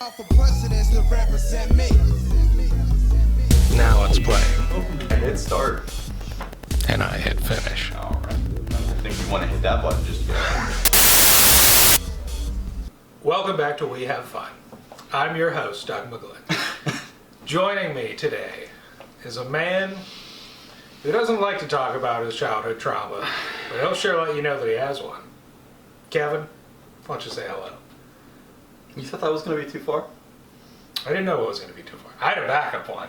For presidents to represent me. Now it's playing. I hit start. And I hit finish. Alright. I think you want to hit that button just yet. Welcome back to We Have Fun. I'm your host, Doug McGlynn. Joining me today is a man who doesn't like to talk about his childhood trauma, but he'll sure let you know that he has one. Kevin, why don't you say hello? You thought that was going to be too far? I didn't know it was going to be too far. I had a backup one.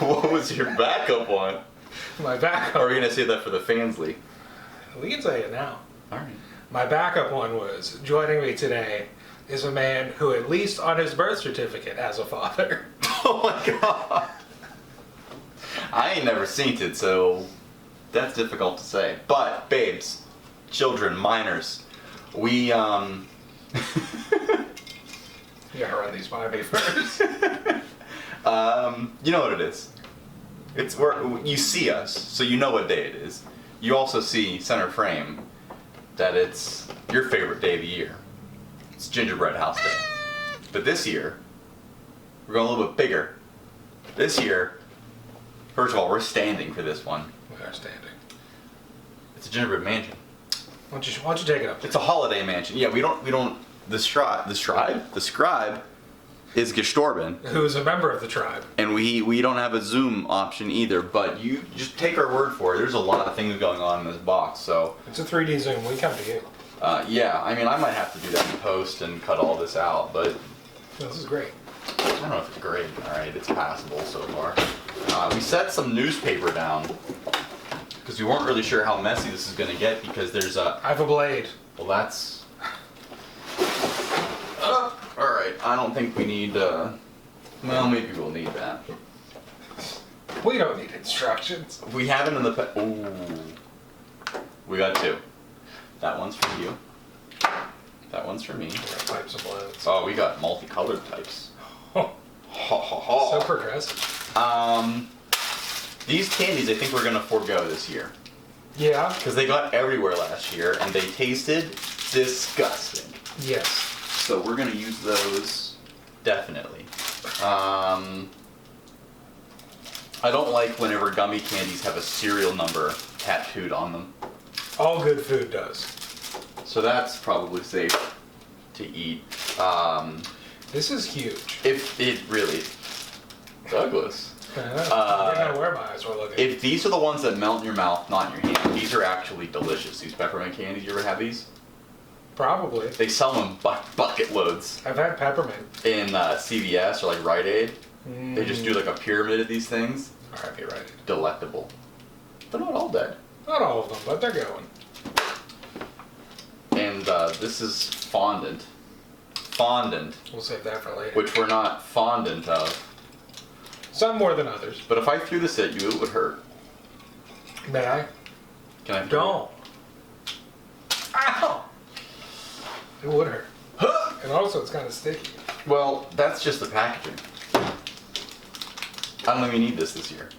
What was your backup one? My backup. Or are we going to save that for the fans league? We can say it now. Alright. My backup one was, joining me today is a man who, at least on his birth certificate, has a father. Oh my god. I ain't never seen it, so that's difficult to say. But, babes, children, minors, we, You gotta run these by me first. you know what it is. It's where you see us, so you know what day it is. You also see center frame that it's your favorite day of the year. It's Gingerbread House Day. But this year, we're going a little bit bigger. This year, first of all, we're standing for this one. We are standing. It's a gingerbread mansion. Why don't you take it up? It's a holiday mansion. Yeah, we don't. The scribe is gestorben. Who's a member of the tribe. And we don't have a Zoom option either, but you just take our word for it. There's a lot of things going on in this box, so. It's a 3D Zoom. We come to you. Yeah, I mean, I might have to do that in post and cut all this out, but. This is great. I don't know if it's great. Alright, it's passable so far. We set some newspaper down, because we weren't really sure how messy this is going to get, because there's a. I have a blade. Well, that's. Alright, I don't think we need, well, maybe we'll need that. We don't need instructions. We have it in the ooh. We got two. That one's for you. That one's for me. We got pipes and blades. Oh, we got multicolored types. Oh, Ho, ho, ho. so progressive. These candies I think we're gonna forego this year. Yeah? Because they got everywhere last year and they tasted disgusting. Yes. So we're gonna use those, definitely. I don't like whenever gummy candies have a serial number tattooed on them. All good food does. So that's probably safe to eat. This is huge. If it really, Douglas. I don't know where my eyes were looking. If these are the ones that melt in your mouth, not in your hand, these are actually delicious. These peppermint candies, you ever have these? Probably. They sell them bucket loads I've had peppermint. in CVS or like Rite Aid. They just do like a pyramid of these things. R.I.P. Right. Delectable. They're not all dead. Not all of them, but they're going. And this is fondant. Fondant, We'll save that for later. which we're not fondant of. Some more than others. But if I threw this at you, it would hurt. May I? Can I? Don't. Ow! It would hurt. And also, it's kind of sticky. Well, that's just the packaging. I don't think we need this year.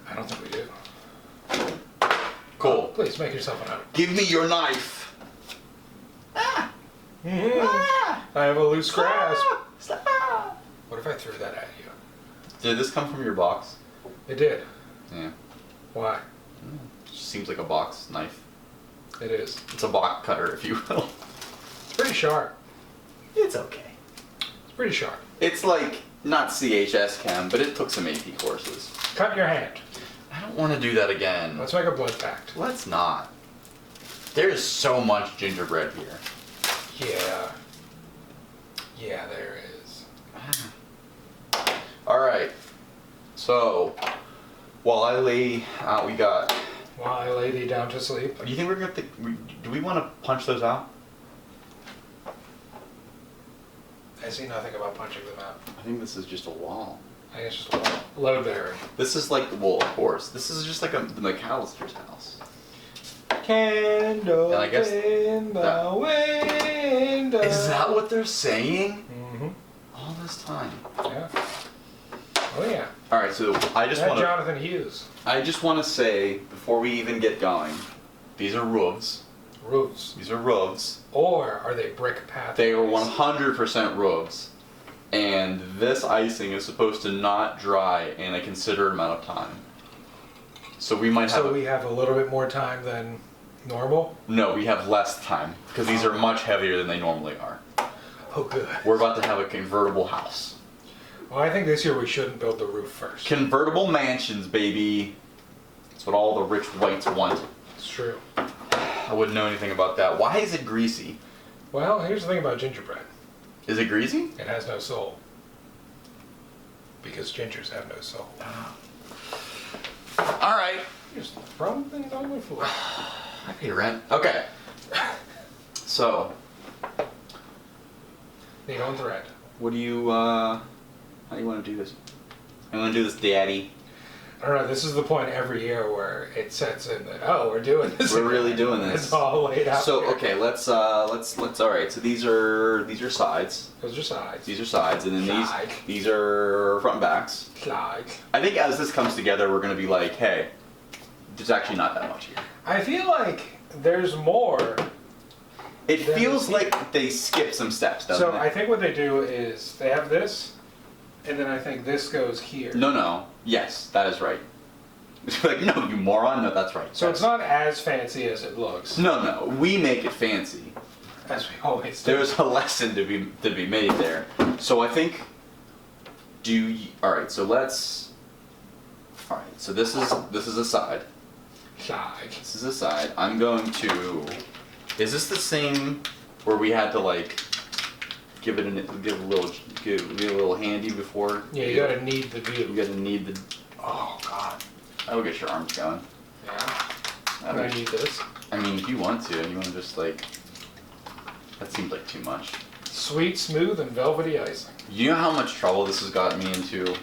I don't think we do. Cool. Please make yourself an honor. Give me your knife. Ah! Mm-hmm. Ah! I have a loose grasp. Stop. What if I threw that at you? Did this come from your box? It did. Yeah. Why? Just seems like a box knife. It is. It's a box cutter, if you will. It's pretty sharp. It's okay. It's pretty sharp. It's like, not CHS chem, but it took some AP courses. Cut your hand. I don't want to do that again. Let's make a blood pact. Let's not. There's so much gingerbread here. Yeah. Yeah, there is. Alright. So, while I lay, we got... While I lay thee down to sleep. Do you think we're going to... Do we want to punch those out? I see nothing about punching them out. I think this is just a wall. I think it's just a load bearing. This is like, well, of course. This is just like the McAllister's house. Candle And I guess in the window. Is that what they're saying? Mm-hmm. All this time. Yeah. Oh yeah. All right, so I just want to. Jonathan Hughes. I just want to say before we even get going, these are roofs. Roofs. These are roofs. Or are they brick pathways? They are 100% roofs, And this icing is supposed to not dry in a considerate amount of time. So we might have. So we have a little bit more time than normal? No, we have less time because these are much heavier than they normally are. Oh, good. We're about to have a convertible house. Well, I think this year we shouldn't build the roof first. Convertible mansions, baby. That's what all the rich whites want. It's true. I wouldn't know anything about that. Why is it greasy? Well, here's the thing about gingerbread. Is it greasy? It has no soul. Because gingers have no soul. All right. You're just throwing things on the floor. I pay rent. Okay. So, Need on thread. what do you, how do you want to do this? I want to do this, Daddy. I don't know, this is the point every year where it sets in that, oh, we're doing this. We're again. really doing this. It's all laid out. So, here. okay, let's, all right, so these are sides. Those are sides. These are sides, and then Side. these are front and backs. Sides. I think as this comes together, we're going to be like, hey, there's actually not that much here. I feel like there's more. It Then feels the- like they skip some steps, doesn't So it? I think what they do is they have this, and then I think this goes here. No. Yes, that is right. Like, no, you moron. No, that's right. So it's not as fancy as it looks. No. We make it fancy. As we always do. There's a lesson to be made there. So I think. All right. So let's. All right. So this is a side. Side. This is a side. I'm going to. Is this the same where we had to like give a little handy before? Yeah, you gotta knead the You glue. gotta knead the. Oh God. That'll get your arms going. Yeah. That'll- I need this. I mean, if you want to, and you want to just like. That seems like too much. Sweet, smooth, and velvety icing. You know how much trouble this has gotten me into,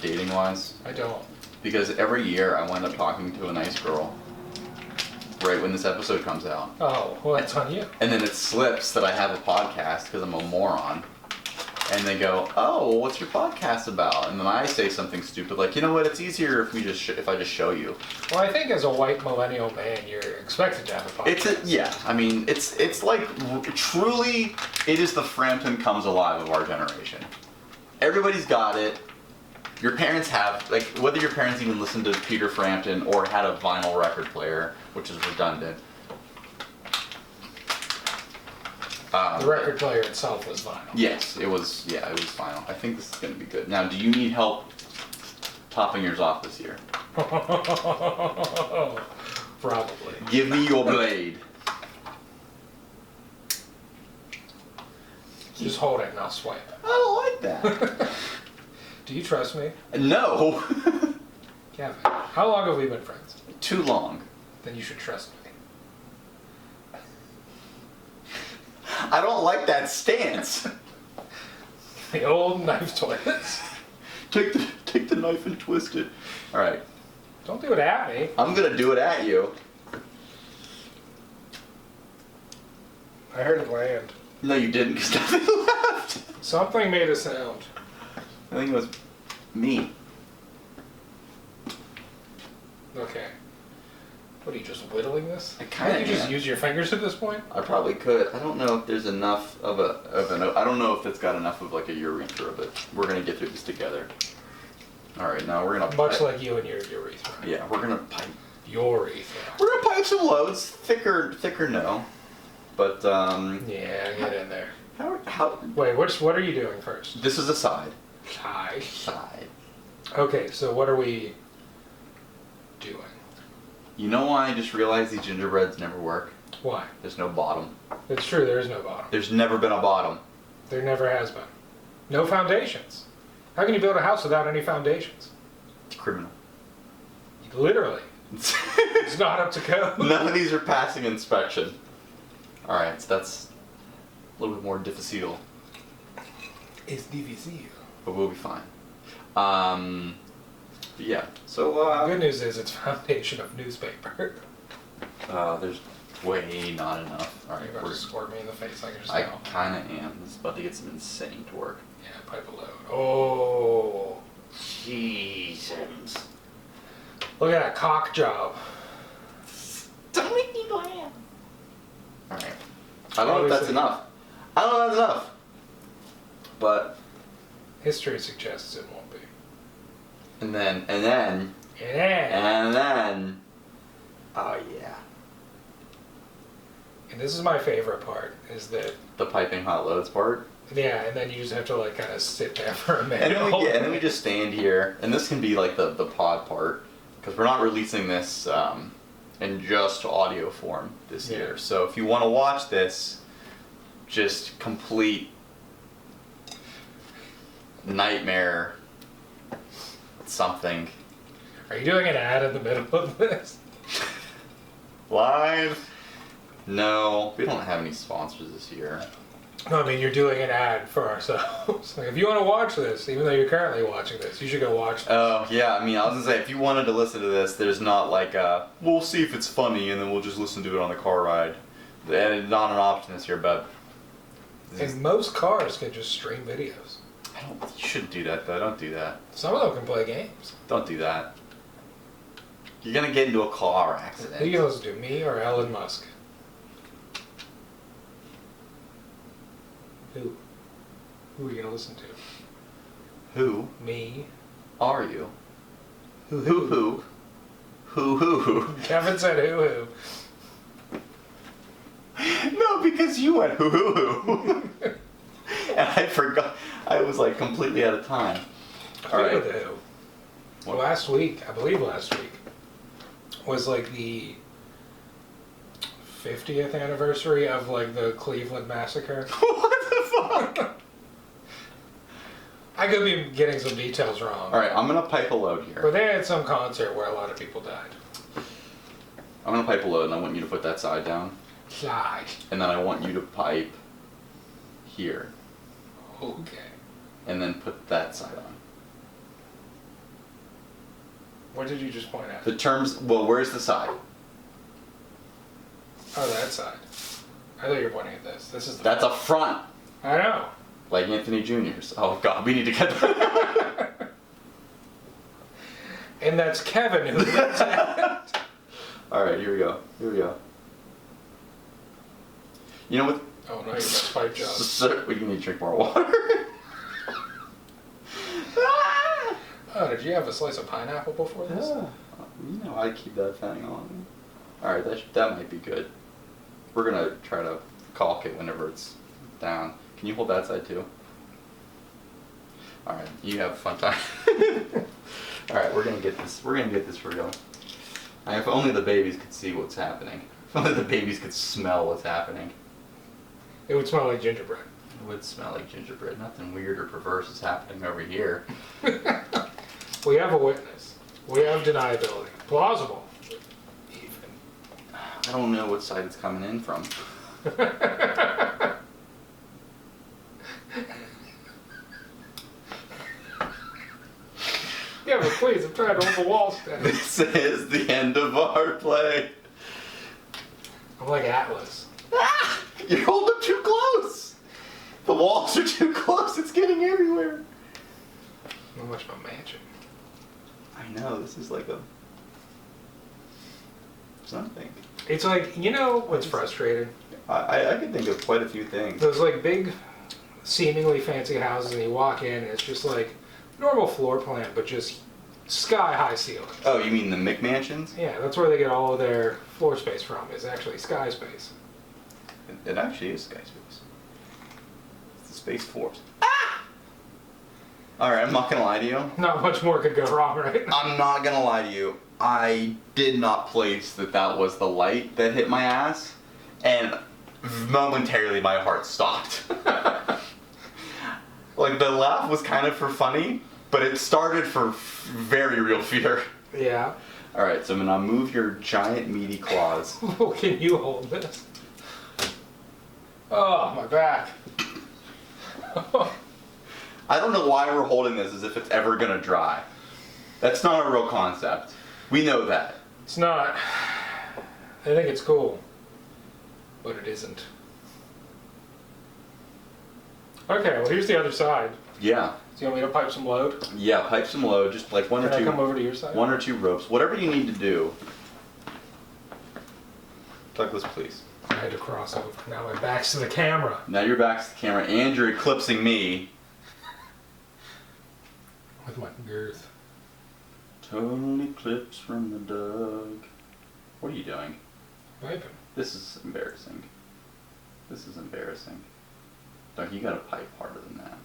dating wise? I don't. Because every year I wind up talking to a nice girl. Right when this episode comes out. Oh, well, that's on you. And then it slips that I have a podcast because I'm a moron. And they go, "Oh, well, what's your podcast about?" And then I say something stupid like, "You know what? It's easier if we just if I just show you." Well, I think as a white millennial man, you're expected to have a podcast. Yeah. I mean, it's like truly, it is the Frampton comes alive of our generation. Everybody's got it. Your parents have, like, whether your parents even listened to Peter Frampton or had a vinyl record player, which is redundant. The record player itself was vinyl. Yes, it was vinyl. I think this is going to be good. Now, do you need help topping yours off this year? Probably. Give me your blade. Just hold it and I'll swipe. I don't like that. Do you trust me? No. Kevin, how long have we been friends? Too long. Then you should trust me. I don't like that stance. The old knife twist. Take the knife and twist it. All right. Don't do it at me. I'm gonna do it at you. I heard it land. No, you didn't, because nothing left. Something made a sound. I think it was me. Okay. What are you, just whittling this? I kinda Can't you just am. use your fingers at this point? I probably could. I don't know if there's enough of I don't know if it's got enough of like a urethra, but we're gonna get through this together. All right, now we're gonna Much pipe. like you and your urethra. Yeah, we're gonna pipe. Urethra. We're gonna pipe some loads, thicker no, but Yeah, get in there. how? Wait, what are you doing first? This is a side. Side. Okay, so what are we doing? You know why I just realized these gingerbreads never work? Why? There's no bottom. It's true, there is no bottom. There's never been a bottom. There never has been. No foundations. How can you build a house without any foundations? It's criminal. Literally. It's not up to code. None of these are passing inspection. All right, so that's a little bit more difficile, It's difficile. but we'll be fine. But yeah. So Good news is it's foundation of newspaper. there's way not enough. All right, You're about to squirt me in the face like I yourself. kind of am. This is about to get some insane torque. Yeah, pipe a load. Oh. Jesus. Look at that cock job. Don't make me laugh. All right. I don't know if that's enough. I don't know if that's enough. But History suggests it won't be. And then, oh yeah. And this is my favorite part, is that, The piping hot loads part. yeah, and then you just have to like kind of sit there for a minute. And then we just stand here, and this can be like the pod part, because we're not releasing this in just audio form this year. So if you want to watch this, just complete nightmare something. Are you doing an ad in the middle of this? Live? No, we don't have any sponsors this year. No, I mean, you're doing an ad for ourselves. Like, if you want to watch this, even though you're currently watching this, you should go watch this. Oh, yeah, I mean, I was gonna say, if you wanted to listen to this, there's not like a, we'll see if it's funny and then we'll just listen to it on the car ride. And it's not an option this year, but... And most cars can just stream videos. You shouldn't do that, though. Don't do that. Some of them can play games. Don't do that. You're gonna get into a car accident. Who you gonna listen to, me or Elon Musk? Who? Who are you gonna listen to? Who Me. are you? Who? Kevin said who. No, because you went who. And I forgot. I was like completely out of time. All right. With the who. What? Last week, was like the 50th anniversary of like the Cleveland massacre. What the fuck? I could be getting some details wrong. All right, I'm gonna pipe a load But here. they had some concert where a lot of people died. I'm gonna pipe a load, and I want you to put that side down, Died. and then I want you to pipe here, Okay. and then put that side on. What did you just point at? The terms. Well, where's the side? Oh, that side. I thought you were pointing at this. This is the That's a front, I know. like Anthony Jr.'s. Oh God, we need to get that. And that's Kevin who lives at. All right, here we go. You know what? Oh no, you got pipe job. Sir, we need to drink more water. Oh, did you have a slice of pineapple before this? Yeah. You know I keep that thing on. All right, that might be good. We're gonna try to caulk it whenever it's down. Can you hold that side too? All right, you have a fun time. All right, we're gonna get this for real. If only the babies could see what's happening. If only the babies could smell what's happening. It would smell like gingerbread. It would smell like gingerbread. Nothing weird or perverse is happening over here. We have a witness. We have deniability. Plausible. Even. I don't know what side it's coming in from. Yeah, but please, I'm trying to hold the wall steady. This is the end of our play. I'm like Atlas. Ah! You're holding too close. The walls are too close. It's getting everywhere. Not much of a mansion. I know. This is like a something. It's like, you know what's frustrating? I can think of quite a few things. Those like big, seemingly fancy houses, and you walk in, and it's just like normal floor plan, but just sky-high ceilings. Oh, you mean the McMansions? Yeah, that's where they get all of their floor space from, is actually sky space. It actually is Sky Space. It's the Space Force. Ah! Alright, I'm not gonna lie to you. Not much more could go wrong, right? I'm not gonna lie to you. I did not place that was the light that hit my ass, and momentarily my heart stopped. Like, the laugh was kind of for funny, but it started for very real fear. Yeah. Alright, so I'm gonna move your giant meaty claws. Well, can you hold this? Oh, my back. I don't know why we're holding this as if it's ever gonna dry. That's not a real concept. We know that. It's not. I think it's cool, but it isn't. Okay, well here's the other side. Yeah. So you want me to pipe some load? Yeah, pipe some load, just like Can I come over to your side? 1 or 2 ropes, whatever you need to do. Douglas, please. I had to cross over. Now my back's to the camera. Now your back's to the camera and you're eclipsing me. with my girth. Total eclipse from the Doug. What are you doing? Piping. This is embarrassing. This is embarrassing. Doug, you gotta pipe harder than that.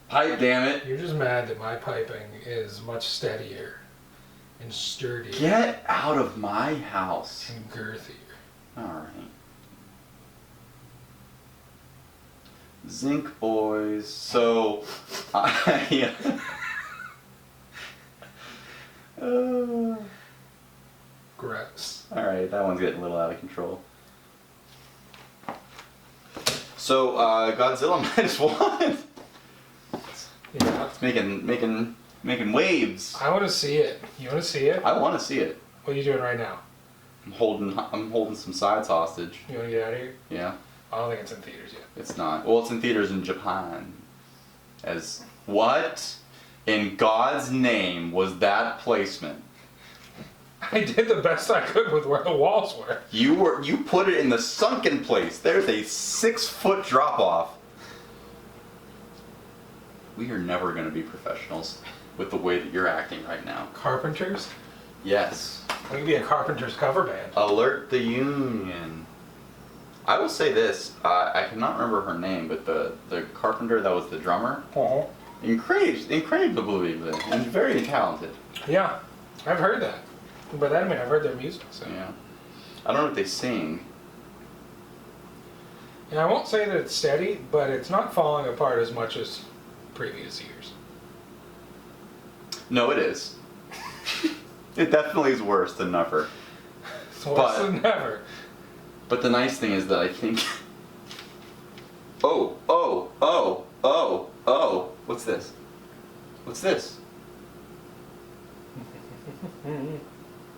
Pipe, damn it! You're just mad that my piping is much steadier and sturdier Get out of my house. and girthier. Alright. Zinc boys. So, I... Gross. Alright, that one's getting a little out of control. So, Godzilla minus one. Yeah. It's making waves. I want to see it. You want to see it? I want to see it. What are you doing right now? I'm holding some sides hostage. You want to get out of here? Yeah, I don't think it's in theaters yet. it's not. Well, it's in theaters in Japan. As what in God's name was that placement? I did the best I could with where the walls were. You put it in the sunken place. There's a 6-foot drop off. We are never going to be professionals with the way that you're acting right now. Carpenters? Yes. We could be a Carpenters cover band. Alert the union. I will say this. I cannot remember her name, but the carpenter that was the drummer, Uh-huh. incredibly and very talented. Yeah, I've heard that. By that I mean I've heard their music. So. Yeah. I don't know if they sing. Yeah, I won't say that it's steady, but it's not falling apart as much as previous years. No, it is. It definitely is worse than never. It's worse than never. But the nice thing is that I think... Oh. What's this? What's this?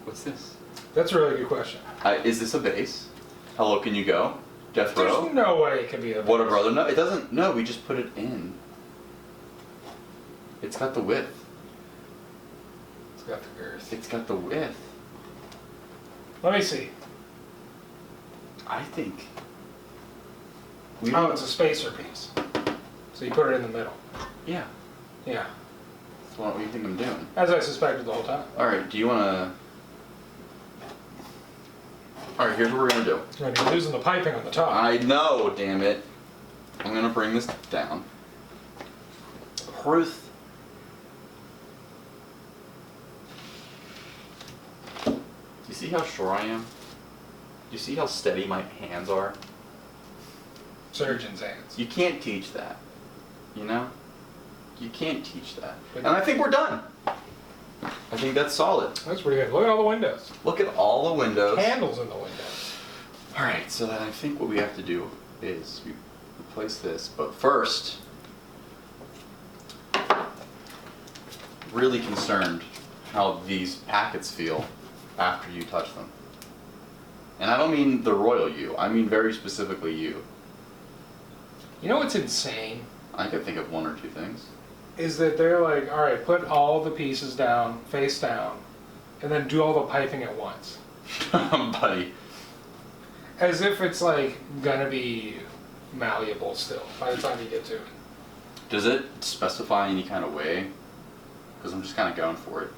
What's this? That's a really good question. Is this a base? How low can you go? Death row? There's no way it could be a What a base. brother? No, it doesn't. No, we just put it in. It's got the width. It's got the girth. It's got the width. Let me see. I think. Oh, it's a spacer piece. So you put it in the middle. Yeah. Yeah. So what do you think I'm doing? As I suspected the whole time. Alright, do you want to... Alright, here's what we're going to do. You're gonna be losing the piping on the top. I know, damn it. I'm going to bring this down. Ruth. Do you see how sure I am? Do you see how steady my hands are? Surgeon's hands. You can't teach that. You know? You can't teach that. But- And I think we're done. I think that's solid. That's pretty good. Look at all the windows. Look at all the windows. Candles in the windows. Alright, so then I think what we have to do is we replace this, but first, really concerned how these packets feel after you touch them. And I don't mean the royal you, I mean very specifically you. You know what's insane? I could think of one or two things. Is that they're like, all right, put all the pieces down, face down, and then do all the piping at once. Buddy. As if it's like gonna be malleable still by the time you get to it. Does it specify any kind of way? Because I'm just kind of going for it.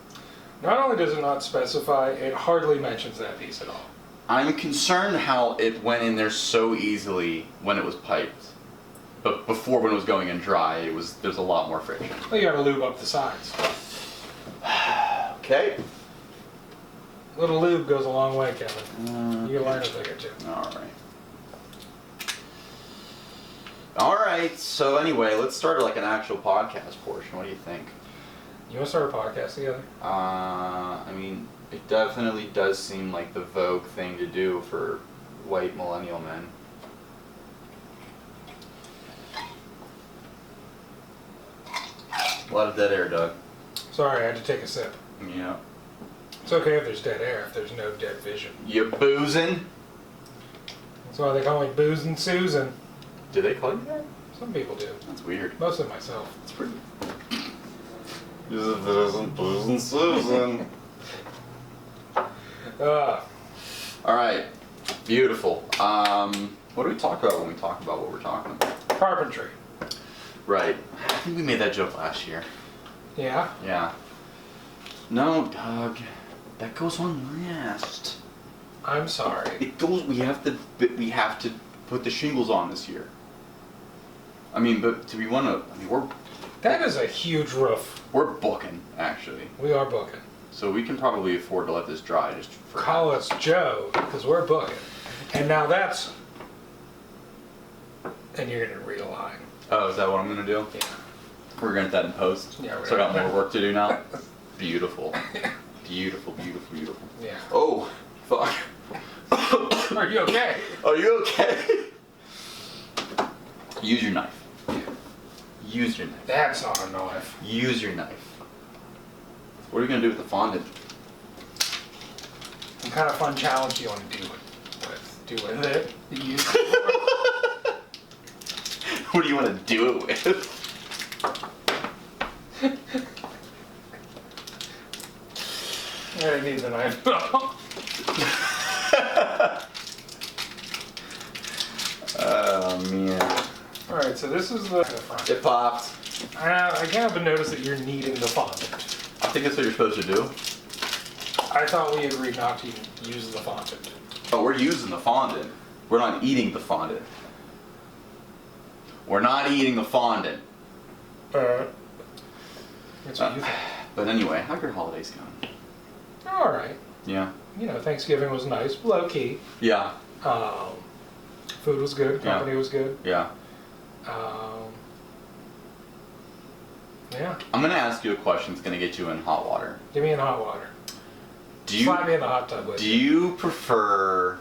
Not only does it not specify, it hardly mentions that piece at all. I'm concerned how it went in there so easily when it was piped. But before, when it was going in dry, there's a lot more friction. Well, you gotta lube up the sides. Okay. A little lube goes a long way, Kevin. You can learn a thing or two. Alright, so anyway, let's start like an actual podcast portion. What do you think? You wanna start a podcast together? I mean, it definitely does seem like the vogue thing to do for white millennial men. A lot of dead air, Doug. Sorry, I had to take a sip. Yeah. It's okay if there's dead air, if there's no dead vision. You boozing? That's why they call me Boozin' Susan. Do they call you that? Some people do. That's weird. Mostly myself. It's pretty. Boozing Susan. Alright. Beautiful. What do we talk about when we talk about what we're talking about? Carpentry. Right. I think we made that joke last year. Yeah? Yeah. No, Doug. That goes on last. I'm sorry. It goes. We have to put the shingles on this year. I mean, but do we want to? I mean, That is a huge roof. we're booking actually, We are booking. so we can probably afford to let this dry just for. Call us Joe, because we're booking. And now that's... And you're going to read a line. Oh, is that what I'm gonna do? Yeah. We're gonna get that in post. Yeah, we're So I got gonna- more work to do now. Beautiful. Beautiful, beautiful, beautiful. Yeah. Oh, fuck. Are you okay? Are you okay? Use your knife. Use your knife. That's not a knife. Use your knife. What are you gonna do with the fondant? What kind of fun challenge do you want to do with it? Use it. What do you want to do it with? I need the knife. Oh man. Alright, so this is the front. It popped. I can't help but notice that you're kneading the fondant. I think that's what you're supposed to do. I thought we agreed not to use the fondant. Oh, we're using the fondant. We're not eating the fondant. We're not eating the fondant. That's what you think. But anyway, how your holidays going? Alright. Yeah. You know, Thanksgiving was nice, low key. Yeah. Food was good, company was good. Yeah. Yeah. I'm gonna ask you a question that's gonna get you in hot water. Get me in hot water. Do Slap me in the hot tub with Do you. you prefer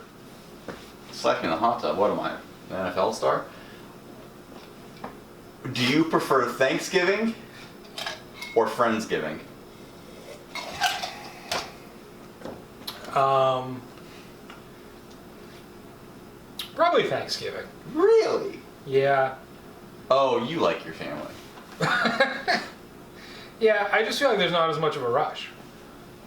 slap me in the hot tub? What am I? An NFL star? Do you prefer Thanksgiving or Friendsgiving? Probably Thanksgiving. Really? Yeah. Oh, you like your family. Yeah, I just feel like there's not as much of a rush.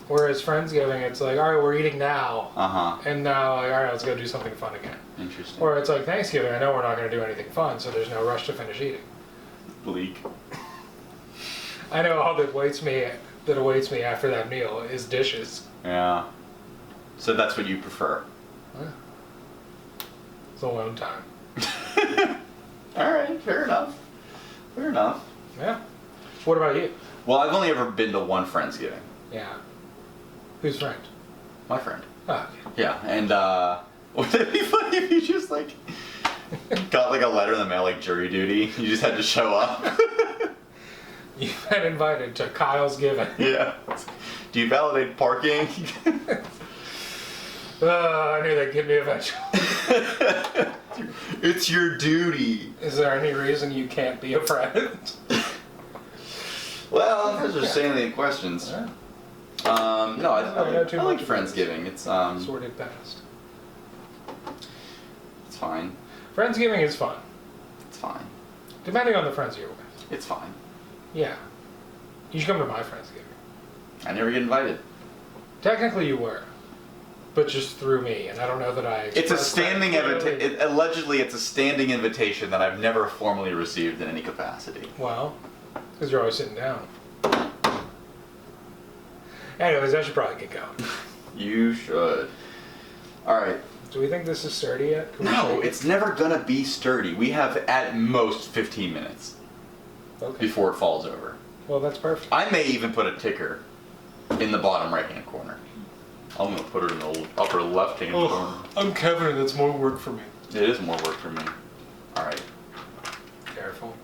Whereas Friendsgiving, it's like, all right, we're eating now. Uh-huh. And now, like, all right, let's go do something fun again. Interesting. Or it's like Thanksgiving, I know we're not going to do anything fun, so there's no rush to finish eating. Bleak. I know all that awaits me after that meal is dishes. Yeah. So that's what you prefer. It's alone time. Alright, fair enough. Fair enough. Yeah. What about you? Well, I've only ever been to one Friendsgiving. Yeah. Who's friend? My friend. Oh, okay. Yeah, and would it be funny if you just like got like a letter in the mail like jury duty? You just had to show up. You've been invited to Kyle's Giving. Yeah. Do you validate parking? I knew they'd get me eventually. It's your duty. Is there any reason you can't be a friend? Well, those are salient questions. Yeah. No, I know too like much about Friendsgiving. It's Sorted past. it's fine. Friendsgiving is fun, It's fine. depending on the friends you're with. It's fine. Yeah. You should come to my Friendsgiving. I never get invited. Technically you were, but just through me, and I don't know that I It's a expressed standing that clearly. invitation. Allegedly, it's a standing invitation that I've never formally received in any capacity. Well, because you're always sitting down. Anyways, I should probably get going. You should. All right. Do we think this is sturdy yet? Can we No, shake it? it's never gonna be sturdy. We have at most 15 minutes Okay. before it falls over. Well, that's perfect. I may even put a ticker in the bottom right-hand corner. I'm gonna put it in the upper left-hand corner. I'm Kevin, and that's more work for me. It is more work for me. All right. Careful.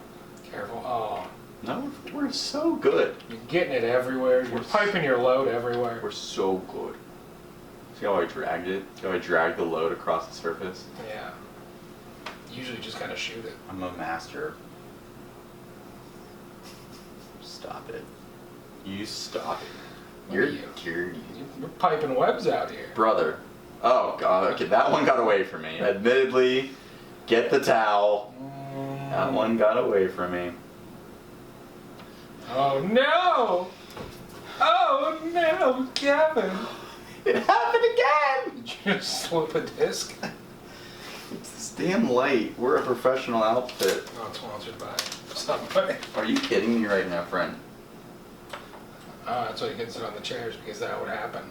Careful. Oh, No, we're so good. you're getting it everywhere. You're piping your load everywhere. We're so good. See how I dragged it? See how I dragged the load across the surface? Yeah. Usually just kind of shoot it. I'm a master. Stop it. You stop it. What You're are you? dirty. You're piping webs out here. Brother. Oh god, okay, that one got away from me. Admittedly, get the towel. That one got away from me. Oh no! Oh no, Kevin! It happened again! Did you just slip a disc? It's this damn light. We're a professional outfit. Not sponsored by. somebody. Are you kidding me right now, friend? So you can sit on the chairs because that would happen.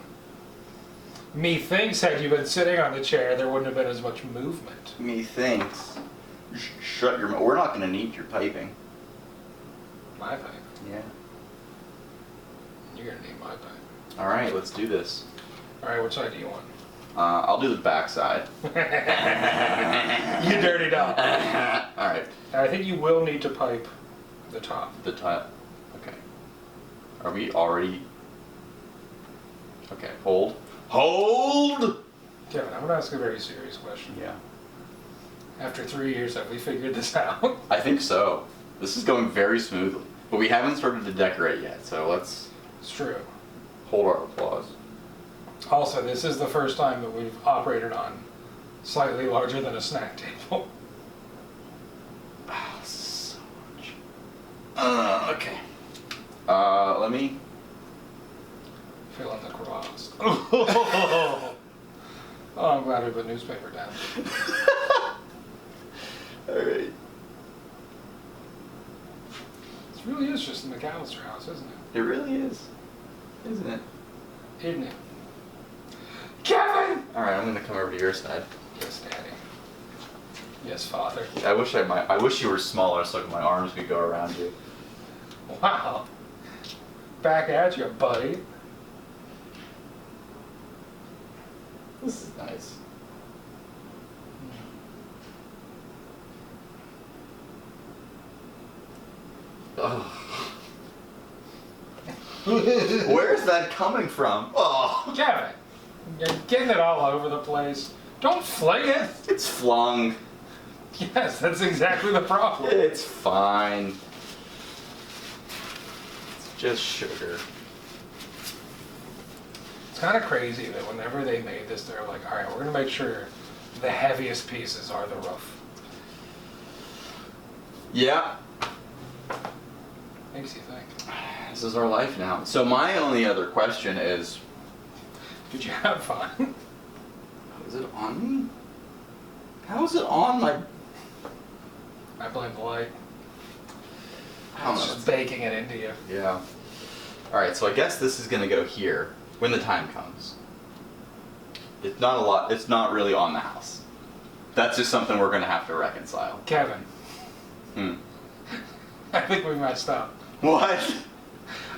Methinks had you been sitting on the chair, there wouldn't have been as much movement. Methinks. Shut your mouth. We're not going to need your piping. My pipe. Yeah. You're going to need my pipe. All right, let's do this. All right, which side do you want? I'll do the back side. You dirty dog. All right. I think you will need to pipe the top. The top. Okay. Are we already? Okay. Hold. Hold. Kevin, I'm going to ask a very serious question. Yeah. After 3 years, have we figured this out? I think so. This is going very smoothly, but we haven't started to decorate yet. So let's It's true. hold our applause. Also, this is the first time that we've operated on slightly larger than a snack table. Ah, so much. Okay. Let me. Fill in the cross. Oh, I'm glad we put newspaper down. All right. This really is just the McAllister house, isn't it? It really is, isn't it? Isn't it? Kevin! All right, I'm gonna come over to your side. Yes, Daddy. Yes, Father. I wish you were smaller so my arms could go around you. Wow. Back at you, buddy. This is nice. Oh. Where's that coming from? Oh. Kevin, you're getting it all over the place. Don't fling it. It's flung. Yes, that's exactly the problem. It's fine. It's just sugar. It's kind of crazy that whenever they made this, they're like, all right, we're going to make sure the heaviest pieces are the roof. Yeah. Makes you think. This is our life now. So my only other question is, Did you have fun? is it on me? How is it on my... I blame the light. I don't It's know. just baking it into you. Yeah. Alright, so I guess this is going to go here when the time comes. It's not a lot, it's not really on the house. That's just something we're going to have to reconcile. Kevin, Hmm. I think we messed up. What?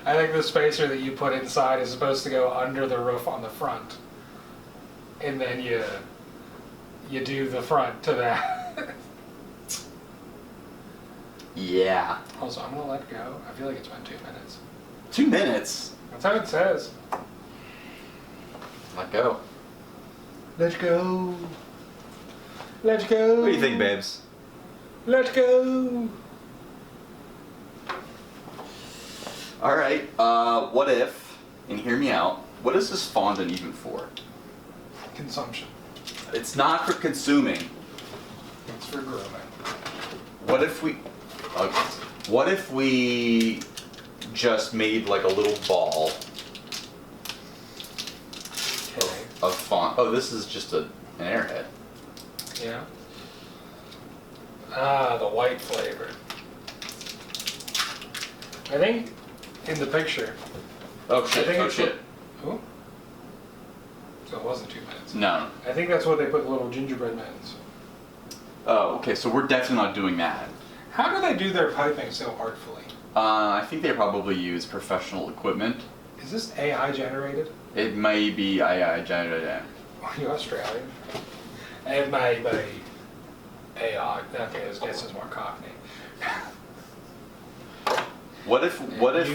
I think the spacer that you put inside is supposed to go under the roof on the front. And then you do the front to that. Yeah. Also, I'm going to let go. I feel like it's been 2 minutes. 2 minutes. That's how it says. Let go. Let's go. Let's go. What do you think, babes? Let's go. Alright, what if, and hear me out, what is this fondant even for? Consumption. It's not for consuming. It's for grooming. What if we... Okay. What if we just made like a little ball Okay. of font? Oh, this is just an airhead. Yeah. Ah, the white flavor. I think in the picture. Oh I shit, think oh it's shit. Oh. So it wasn't 2 minutes. No. I think that's what they put the little gingerbread mens. Oh, okay, so we're definitely not doing that. How do they do their piping so artfully? I think they probably use professional equipment. Is this AI generated? It may be AI generated. Are you Australian? It may be AI. Okay, this guess is more Cockney. What if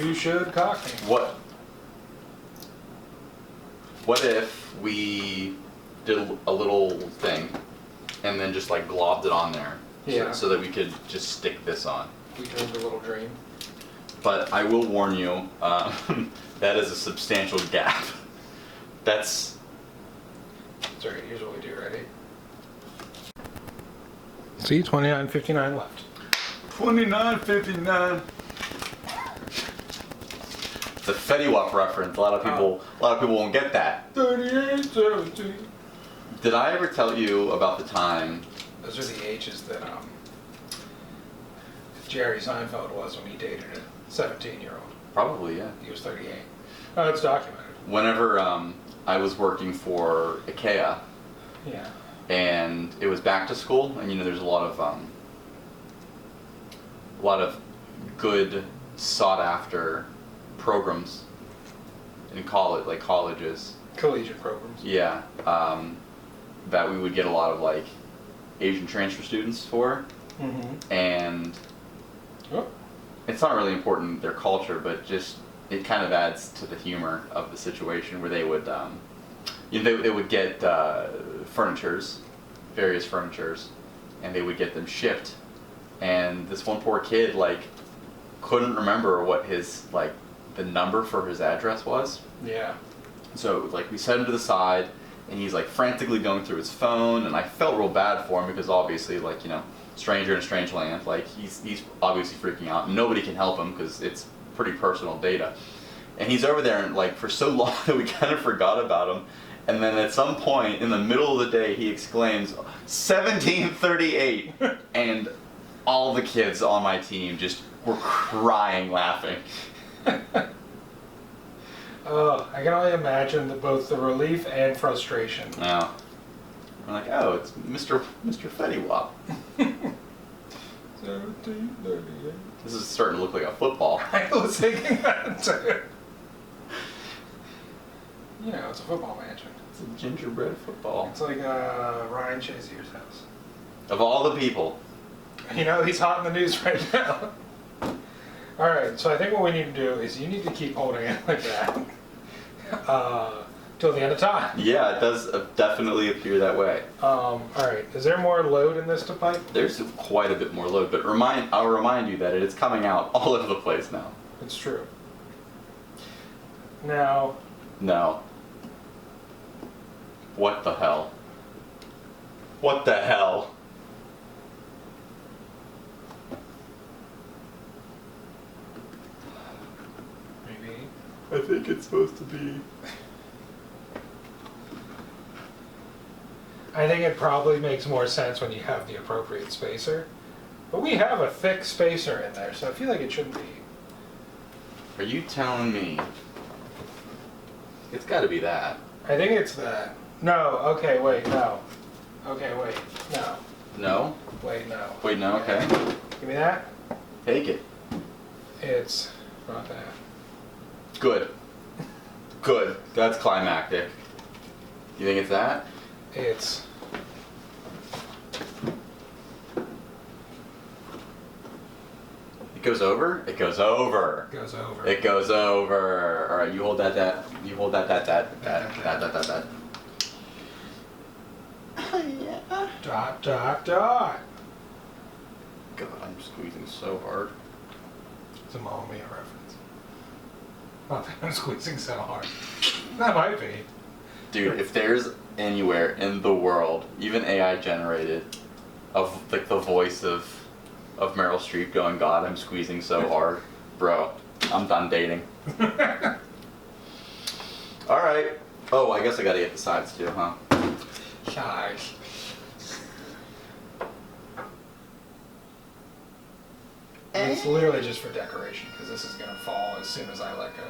You should Cockney. What if we did a little thing and then just like globbed it on there Yeah. so that we could just stick this on? We dreamed a little dream. But I will warn you, that is a substantial gap. That's... Sorry, here's what we do, ready? See, 29.59 left. 29.59. It's a Fetty Wap reference. A lot of people won't get that. 38.17. Did I ever tell you about the time? Those are the H's that Jerry Seinfeld was when he dated a 17-year-old. Probably, yeah. He was 38. Oh, it's documented. Whenever I was working for IKEA, Yeah. and it was back to school, and there's a lot of good sought after programs in college, like colleges. Collegiate programs. Yeah, that we would get a lot of like Asian transfer students for, Mm-hmm. and Oh. it's not really important their culture, but just it kind of adds to the humor of the situation where they would, they would get various furnitures, and they would get them shipped, and this one poor kid like couldn't remember what his like the number for his address was. Yeah. So like we set him to the side, and he's like frantically going through his phone, and I felt real bad for him because obviously like stranger in a strange land, like he's obviously freaking out. Nobody can help him because it's pretty personal data, and he's over there and like for so long that we kind of forgot about him. And then at some point in the middle of the day, he exclaims 1738, and all the kids on my team just were crying laughing. Oh, I can only imagine both the relief and frustration. Yeah. I'm like, oh, it's Mr. Fetty Wap. 1738. This is starting to look like a football. I was thinking that too. It's a football mansion. It's a gingerbread football. It's like Ryan Shazier's house. Of all the people. He's hot in the news right now. Alright, so I think what we need to do is you need to keep holding it like that till the end of time. Yeah, it does definitely appear that way. Alright, is there more load in this to pipe? There's quite a bit more load, but I'll remind you that it's coming out all over the place now. It's true. Now... No. What the hell? What the hell? Maybe. I think it's supposed to be. I think it probably makes more sense when you have the appropriate spacer. But we have a thick spacer in there, so I feel like it shouldn't be. Are you telling me? It's gotta be that. I think it's that. No, okay, wait, no. Okay, wait, no. No? Wait, no. Wait, no, okay. Give me that. Take it. It's not that. Good. Good. That's climactic. You think it's that? It's... It goes over? It goes over. goes over. It goes over. Alright, you hold that. You hold that. Yeah. Dot, dot, dot. God, I'm squeezing so hard. It's a Mamma Mia reference. Not that I'm squeezing so hard. That might be. Dude, if there's anywhere in the world, even AI generated, of like the voice of Meryl Streep going, God, I'm squeezing so hard, bro, I'm done dating. Alright. Oh, I guess I gotta get the sides too, huh? Gosh. And it's literally just for decoration, because this is going to fall as soon as I let go.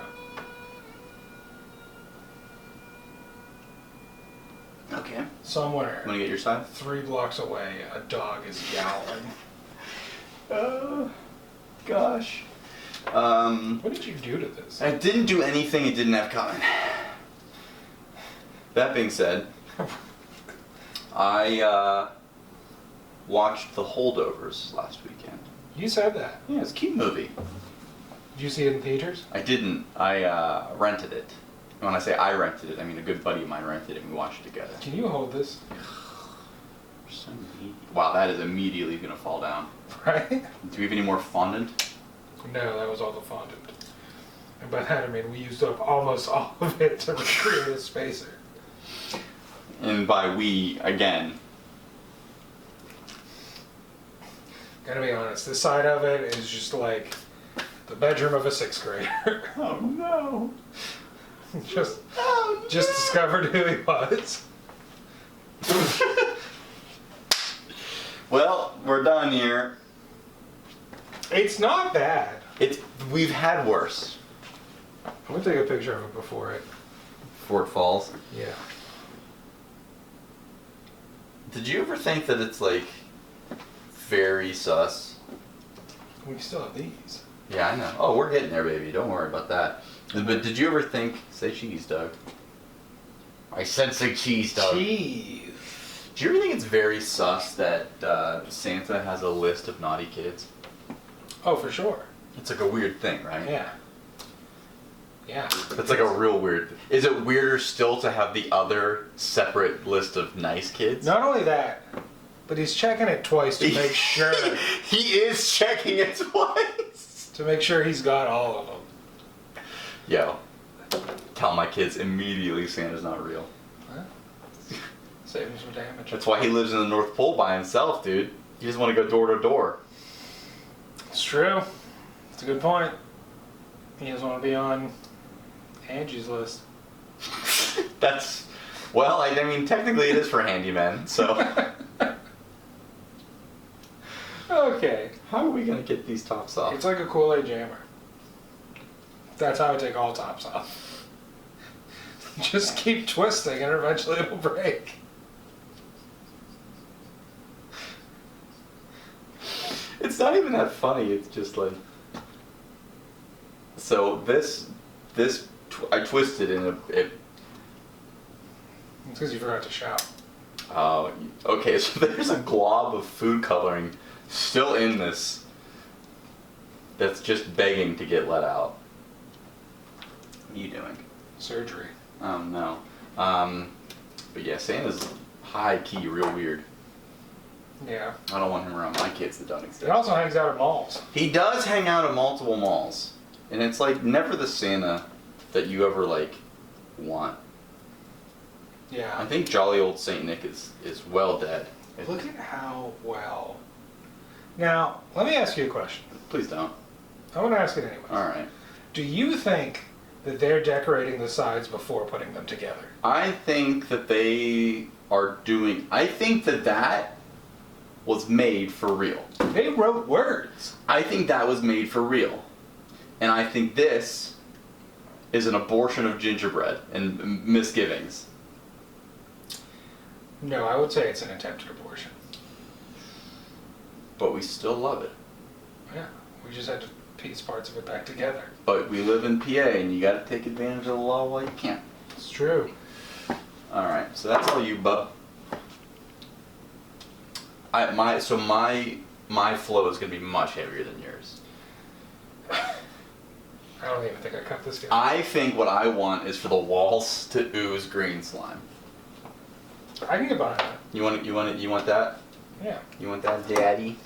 Okay. Somewhere, Wanna get your side? 3 blocks away, a dog is yowling. Oh, gosh. What did you do to this? I didn't do anything it didn't have coming. That being said, I watched The Holdovers last weekend. You said that. Yeah, it's a cute movie. Did you see it in theaters? I didn't. I rented it. When I say I rented it, I mean a good buddy of mine rented it and we watched it together. Can you hold this? Wow, that is immediately going to fall down. Right? Do we have any more fondant? No, that was all the fondant. And by that I mean we used up almost all of it to recreate a spacer. And by we, again. Gotta be honest, this side of it is just like the bedroom of a 6th grader. Oh no. just Oh, no. just discovered who he was. Well, we're done here. It's not bad. We've had worse. I'm gonna take a picture of it before it. Before it falls. Yeah. Did you ever think that it's like very sus? We still have these. Yeah, I know. Oh, we're getting there, baby. Don't worry about that. But did you ever think? Say cheese, Doug. I said say cheese, Doug. Cheese. Do you ever think it's very sus that Santa has a list of naughty kids? Oh, for sure. It's like a weird thing, right? Yeah. Yeah. It's like a real weird. Is it weirder still to have the other separate list of nice kids? Not only that, but he's checking it twice to make sure. He is checking it twice. To make sure he's got all of them. Yo, tell my kids immediately Santa's not real. Huh? Save him some damage. That's why he lives in the North Pole by himself, dude. He doesn't want to go door to door. It's true. It's a good point. He doesn't want to be on Angie's list. That's, well, I mean, technically it is for handymen, so. Okay. How are we going to get these tops off? It's like a Kool-Aid jammer. That's how I take all tops off. Just keep twisting and eventually it'll break. It's not even that funny, it's just like. So I twisted and it. It's because you forgot to shout. Okay, so there's a glob of food coloring still in this that's just begging to get let out. What are you doing? Surgery. No. But yeah, Santa's high key real weird. Yeah. I don't want him around my kids that don't It exist. also hangs out at malls. He does hang out at multiple malls. And it's like never the Santa that you ever like want. Yeah. I think jolly old Saint Nick is well dead. Look at how well. Now, let me ask you a question. Please don't. I want to ask it anyways. Alright. Do you think that they're decorating the sides before putting them together? I think that they are doing. I think that was made for real. They wrote words. I think that was made for real. And I think this is an abortion of gingerbread and misgivings. No, I would say it's an attempted abortion. But we still love it. Yeah, we just had to piece parts of it back together. But we live in PA and you gotta take advantage of the law while you can. It's true. Alright, so that's all you, bub. My flow is gonna be much heavier than yours. I don't even think I cut this yet. I think what I want is for the walls to ooze green slime. I can get behind that. You want that? Yeah. You want that, Daddy?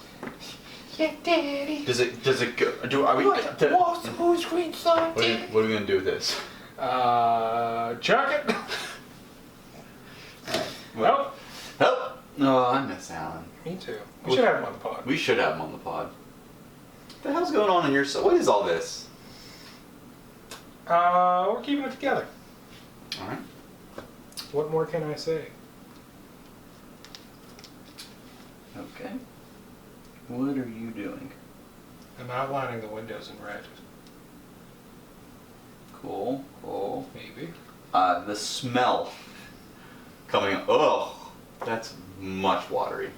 Yeah, Daddy. Does it go? Are we? Walls to ooze green slime, What are we gonna do with this? Chuck it. Nope. Nope. No, I miss Alan. Me too. We should have him on the pod. We should have him on the pod. What the hell's going on in your? What is all this? We're keeping it together. All right. What more can I say? Okay. What are you doing? I'm outlining the windows in red. Cool. Maybe. The smell coming. Ugh. That's much watery.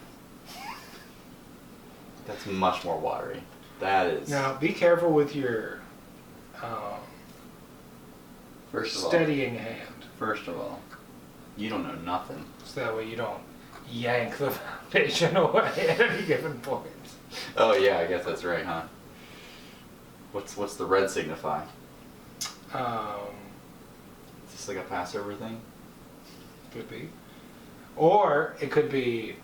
That's much more watery. That is. Now, be careful with your steadying hand. First of all, you don't know nothing. So that way you don't yank the foundation away at any given point. Oh yeah, I guess that's right, huh? What's the red signify? Is this like a Passover thing? Could be. Or it could be,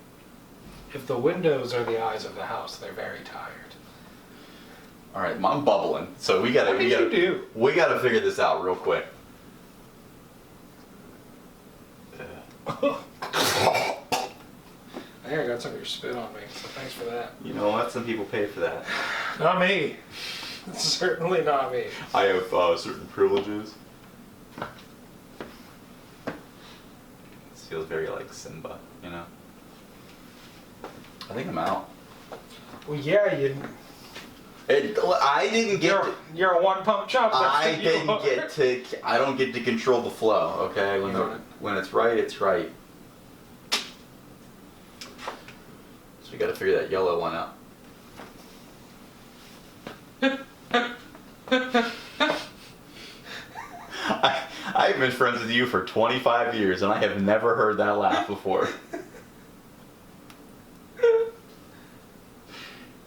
if the windows are the eyes of the house, they're very tired. All right, I'm bubbling, so we gotta figure this out real quick. I think I got some of your spit on me, so thanks for that. You know what? Some people pay for that. Not me. Certainly not me. I have certain privileges. This feels very like Simba, you know? I think I'm out. Well, yeah, I didn't get. You're a one pump chump. I didn't get to. I don't get to control the flow. Okay, when it's right, it's right. So we got to figure that yellow one out. I've been friends with you for 25 years, and I have never heard that laugh before.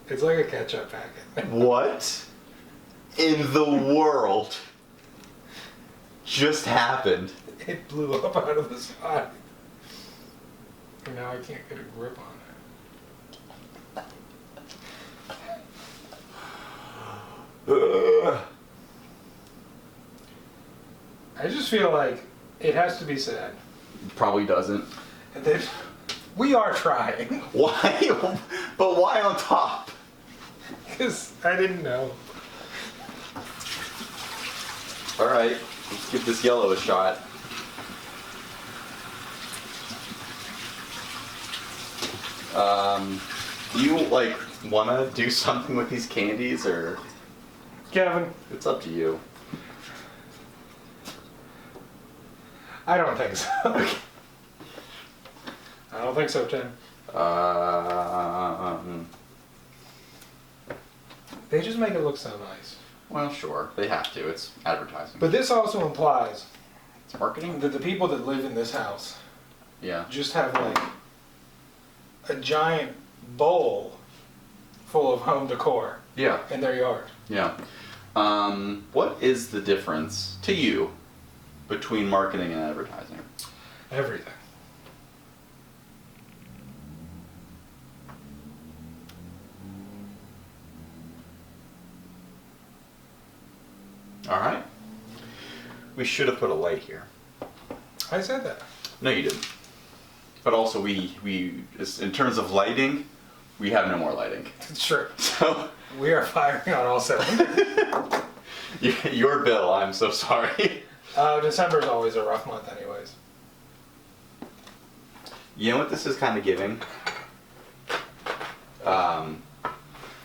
It's like a ketchup packet. What in the world just happened? It blew up out of the side. And now I can't get a grip on it. I just feel like it has to be said. Probably doesn't. That we are trying. Why? But why on top? Because I didn't know. Alright, let's give this yellow a shot. Do you, like, wanna do something with these candies, or? Kevin? It's up to you. I don't think so. I don't think so, Tim. They just make it look so nice. Well, sure. They have to. It's advertising. But this also implies It's marketing? that the people that live in this house Yeah. just have like a giant bowl full of home decor Yeah. in their yard. Yeah. What is the difference to you between marketing and advertising? Everything. Alright. We should have put a light here. I said that. No, you didn't. But also, we in terms of lighting, we have no more lighting. It's true. So, We are firing on all cylinders. your bill, I'm so sorry. December's always a rough month anyways. You know what this is kind of giving?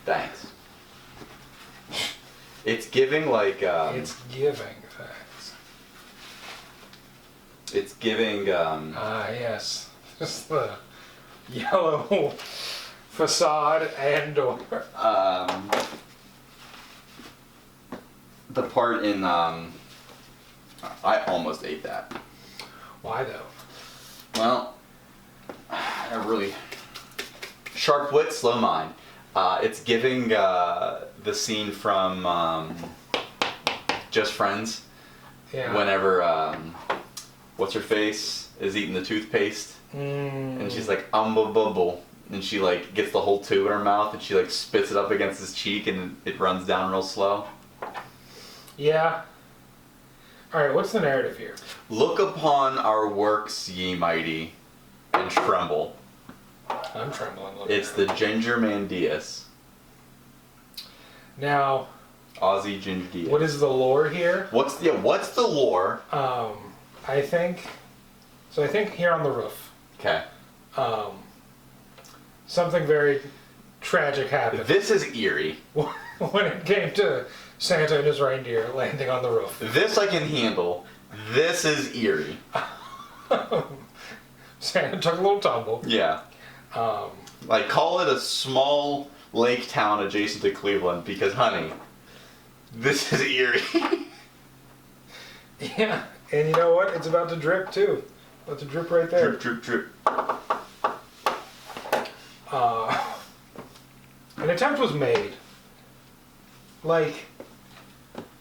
Thanks. It's giving like, It's giving things. it's giving, Yes. Just the yellow facade and door. the part in, I almost ate that. Why though? Well, I really, sharp wit, slow mind. It's giving, the scene from, Just Friends. Yeah. Whenever, what's her face is eating the toothpaste. And she's like, bubble. And she like gets the whole tube in her mouth and she like spits it up against his cheek and it runs down real slow. Yeah. Alright, what's the narrative here? Look upon our works, ye mighty, and tremble. I'm trembling. It's the Ginger Man Diaz. Now, Aussie Ginger Diaz. what is the lore here? What's the lore? I think here on the roof, Okay. something very tragic happened This is eerie. when it came to Santa and his reindeer landing on the roof. This I can handle. This is eerie. Santa took a little tumble. Yeah. Like, call it a small lake town adjacent to Cleveland because, honey, this is eerie. Yeah, and you know what? It's about to drip too. About to drip right there. Drip, drip, drip. An attempt was made. Like,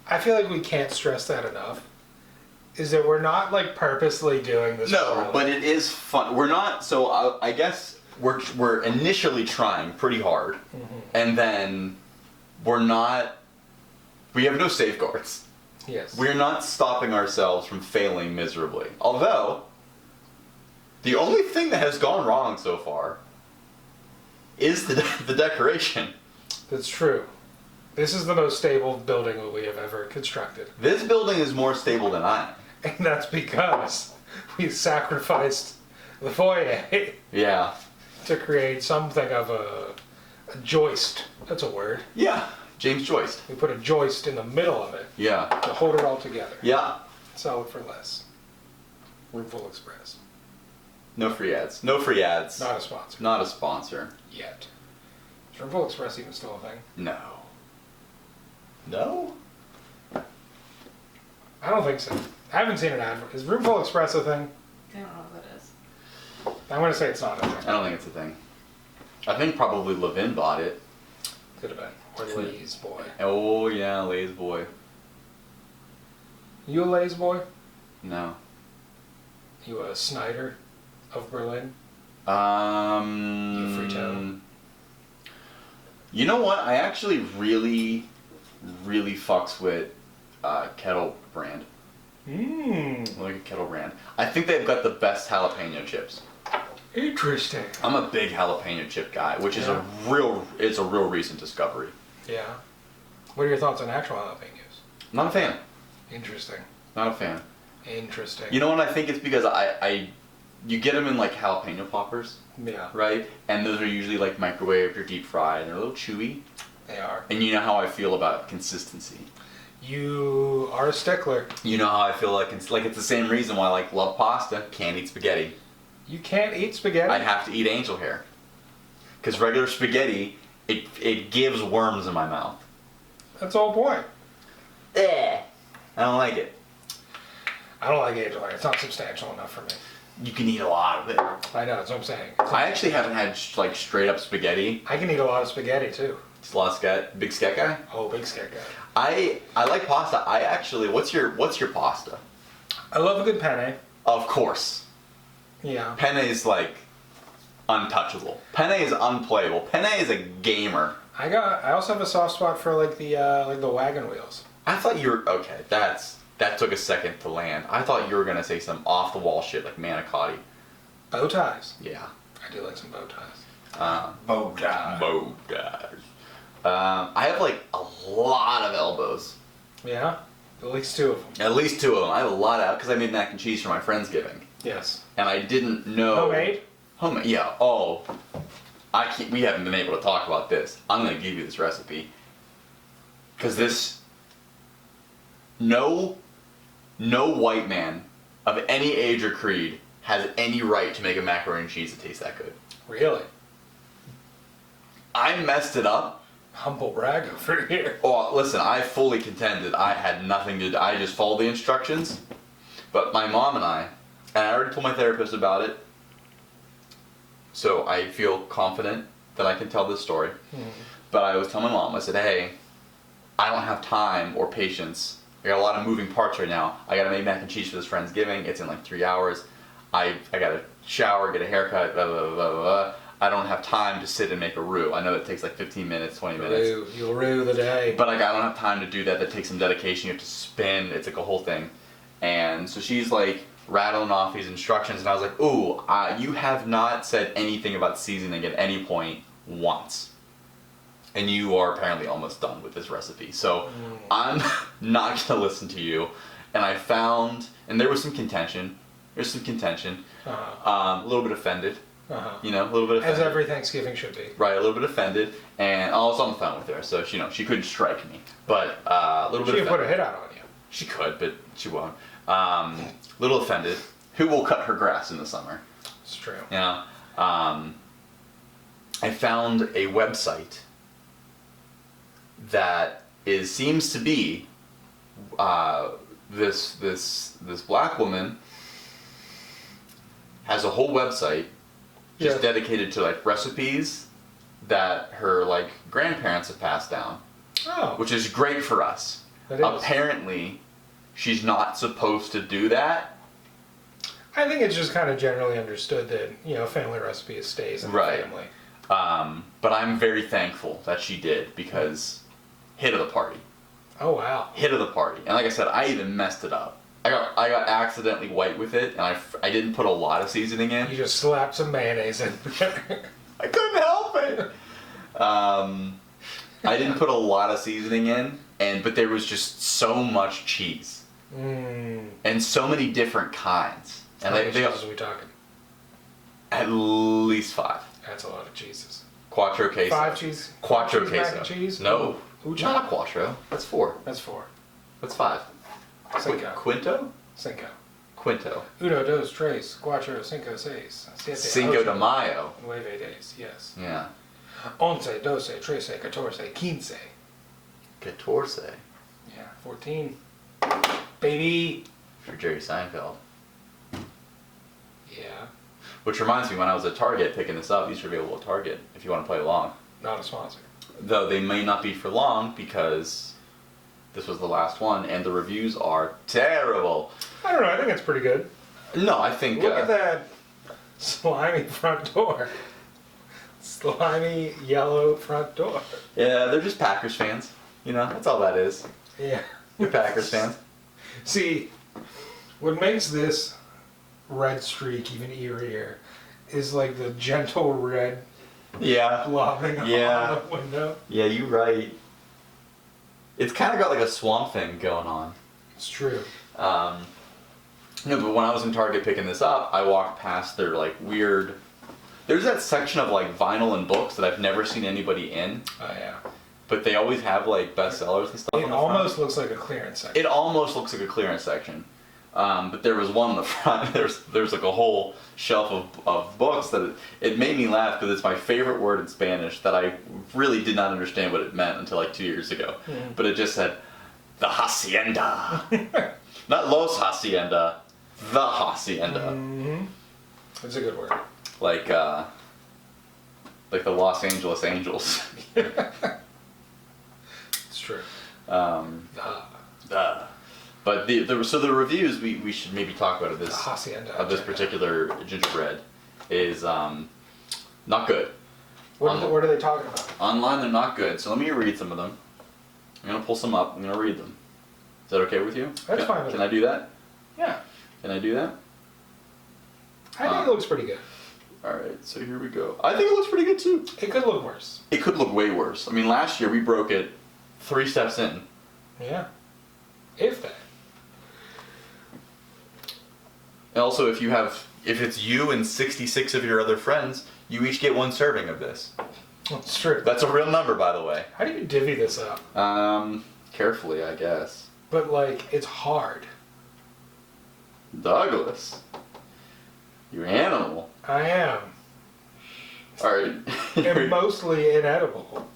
I feel like we can't stress that enough. Is that we're not like purposely doing this. No, poorly. but it is fun. We're not. So I guess we're initially trying pretty hard, and then we're not. We have no safeguards. Yes. We're not stopping ourselves from failing miserably. Although, the only thing that has gone wrong so far is the decoration. That's true. This is the most stable building that we have ever constructed. This building is more stable than I am. And that's because we sacrificed the foyer Yeah. to create something of a joist. That's a word. Yeah. James Joist. We put a joist in the middle of it Yeah. to hold it all together. Yeah. Sell it for less. Roomful Express. No free ads. No free ads. Not a sponsor. Not a sponsor. Yet. Is Roomful Express even still a thing? No. No? I don't think so. I haven't seen an ad. Is Roomful Express a thing? I don't know what that is. I'm going to say it's not a I thing. don't think it's a thing. I think probably Levin bought it. Could have been. Or Lay's boy. Oh yeah, Lay's boy. You a Lay's boy? No. You a Snyder of Berlin? You Frito? You know what? I actually really fucks with Kettle brand. Mmm. Like a Kettle brand. I think they've got the best jalapeno chips. Interesting. I'm a big jalapeno chip guy, which is a real recent discovery. Yeah. What are your thoughts on actual jalapenos? Not a fan. Interesting. Not a fan. Interesting. You know what? I think it's because you get them in like jalapeno poppers, Yeah, right? And those are usually like microwaved or deep fried, and they're a little chewy. they are. And you know how I feel about consistency. You are a stickler. You know how I feel like it's the same reason why I like love pasta, can't eat spaghetti. You can't eat spaghetti? I'd have to eat angel hair. Because regular spaghetti, it gives worms in my mouth. That's the whole point. I don't like it. I don't like angel hair. It's not substantial enough for me. You can eat a lot of it. I know, that's what I'm saying. I actually haven't had like straight up spaghetti. I can eat a lot of spaghetti too. It's a lot of scat, big scat guy. Oh, big scat guy. I like pasta. I actually, what's your pasta? I love a good penne. Of course. Yeah. Penne is like untouchable. Penne is unplayable. Penne is a gamer. I also have a soft spot for like the wagon wheels. I thought you were okay. That took a second to land. I thought you were gonna say some off the wall shit like manicotti. Bow ties. Yeah. I do like some bow ties. Bow ties. Bow ties. I have like a lot of elbows. Yeah? At least two of them. At least two of them. I have a lot of because I made mac and cheese for my Friendsgiving. Yes. And I didn't know. Homemade? Homemade. Yeah. Oh. We haven't been able to talk about this. I'm gonna give you this recipe. Cause this. No white man of any age or creed has any right to make a macaroni and cheese that tastes that good. Really? I messed it up. Humble brag over here. Oh, listen, I fully contended. I had nothing to do. I just followed the instructions. But my mom and I already told my therapist about it. So I feel confident that I can tell this story. But I was telling my mom, I said, hey, I don't have time or patience. I got a lot of moving parts right now. I gotta make mac and cheese for this Friendsgiving. It's in like 3 hours. I gotta shower, get a haircut, blah, blah, blah, blah, blah. I don't have time to sit and make a roux. I know it takes like 15 minutes, 20 minutes. You'll rue the day. But like, I don't have time to do that. That takes some dedication. You have to spin. It's like a whole thing. And so she's like rattling off these instructions, and I was like, ooh, you have not said anything about seasoning at any point once. And you are apparently almost done with this recipe. So I'm not going to listen to you. And I found, and there was some contention. There's some contention. A little bit offended. You know, a little bit offended. As every Thanksgiving should be. Right, a little bit offended. And I was on the phone with her, so she couldn't strike me. But a little bit She offended. can put a hit out on you. She could, but she won't. Little offended. Who will cut her grass in the summer? It's true. You know? I found a website that seems to be this black woman has a whole website just dedicated to like recipes that her like grandparents have passed down. Oh. Which is great for us. It is. Apparently, she's not supposed to do that. I think it's just kind of generally understood that, you know, family recipe stays in the family. But I'm very thankful that she did because hit of the party. Oh, wow. Hit of the party. And like I said, I even messed it up. I got accidentally white with it, and I didn't put a lot of seasoning in. You just slapped some mayonnaise in. I couldn't help it. I didn't put a lot of seasoning in, but there was just so much cheese. And so many different kinds. And How many cheeses are we talking? At least 5. That's a lot of cheeses. Quattro queso. 5 cheese? Quattro cheese queso. Mac and cheese? No. Not a quattro. That's 4. That's 4. That's 5. Cinco. Quinto? Cinco. Quinto. Uno, dos, tres, cuatro, cinco, seis, siete, Cinco de ocho, Mayo. 9 days, yes. Yeah. 11, 12, 13, 14, 15. 14. Yeah, 14. Baby. For Jerry Seinfeld. Yeah, Which reminds me, when I was at Target picking this up, these are available at Target if you want to play along. not a sponsor. Though they may not be for long because this was the last one and the reviews are terrible. I don't know, I think it's pretty good. No, I think... Look at that slimy front door. Slimy yellow front door. Yeah, they're just Packers fans. You know, that's all that is. Yeah. You're Packers fans. See, what makes this red streak even eerier is like the gentle red Yeah. blobbing Yeah. on the window. Yeah, you're right. It's kind of got like a swamp thing going on. It's true. No, but when I was in Target picking this up, I walked past their like weird... There's that section of like vinyl and books that I've never seen anybody in, Oh yeah. but they always have like bestsellers and stuff It on the almost front. looks like a clearance section. It almost looks like a clearance section. But there was one on the front, there's like a whole shelf of books that it made me laugh because it's my favorite word in Spanish that I really did not understand what it meant until like 2 years ago. But it just said, the hacienda. Not los hacienda, the hacienda. Mm-hmm. It's a good word. Like the Los Angeles Angels. It's true. But so the reviews we should maybe talk about The hacienda. of this particular gingerbread is not good. What are they talking about? Online they're not good. So let me read some of them. I'm gonna pull some up. I'm gonna read them. Is that okay with you? That's fine with Can me. I do that? Yeah. Can I do that? I think it looks pretty good. All right. So here we go. I think it looks pretty good too. It could look worse. It could look way worse. I mean, last year we broke it 3 steps in. Yeah. If that. And also, if it's you and 66 of your other friends, you each get 1 serving of this. It's true. That's a real number, by the way. How do you divvy this up? Carefully, I guess. But like, it's hard. Douglas, you animal. I am. All right. And mostly inedible.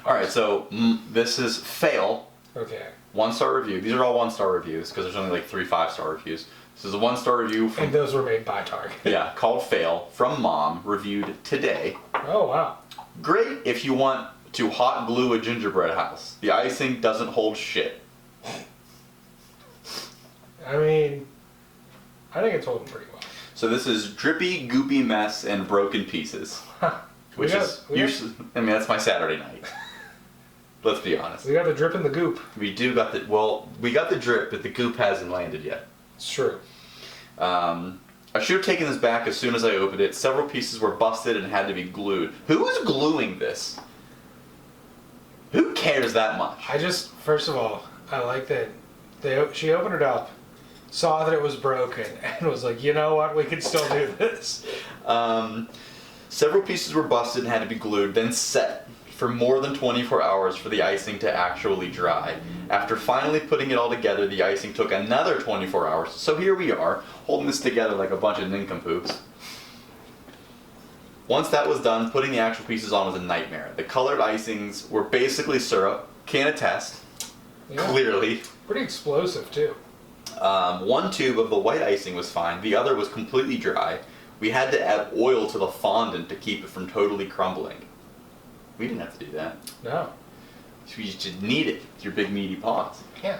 All right. So this is fail. Okay. 1-star review. These are all 1-star reviews because there's only like 3 5-star reviews. This is a 1-star review from And those were made by Target. yeah called Fail from Mom, reviewed today. Oh wow. Great if you want to hot glue a gingerbread house. The icing doesn't hold shit. I mean, I think it's holding pretty well. So this is drippy, goopy mess and broken pieces. We Which got- is we got- usually, I mean, that's my Saturday night. Let's be honest. We got the drip in the goop. We got the drip, but the goop hasn't landed yet. It's true. I should have taken this back as soon as I opened it. Several pieces were busted and had to be glued. Who is gluing this? Who cares that much? First of all, I like that she opened it up, saw that it was broken, and was like, you know what, we can still do this. Several pieces were busted and had to be glued, then set for more than 24 hours for the icing to actually dry. After finally putting it all together, the icing took another 24 hours. So here we are, holding this together like a bunch of nincompoops. Once that was done, putting the actual pieces on was a nightmare. The colored icings were basically syrup, can attest, Yeah. clearly. Pretty explosive too. 1 tube of the white icing was fine, the other was completely dry. We had to add oil to the fondant to keep it from totally crumbling. We didn't have to do that. No. You just need it with your big meaty paws. Yeah.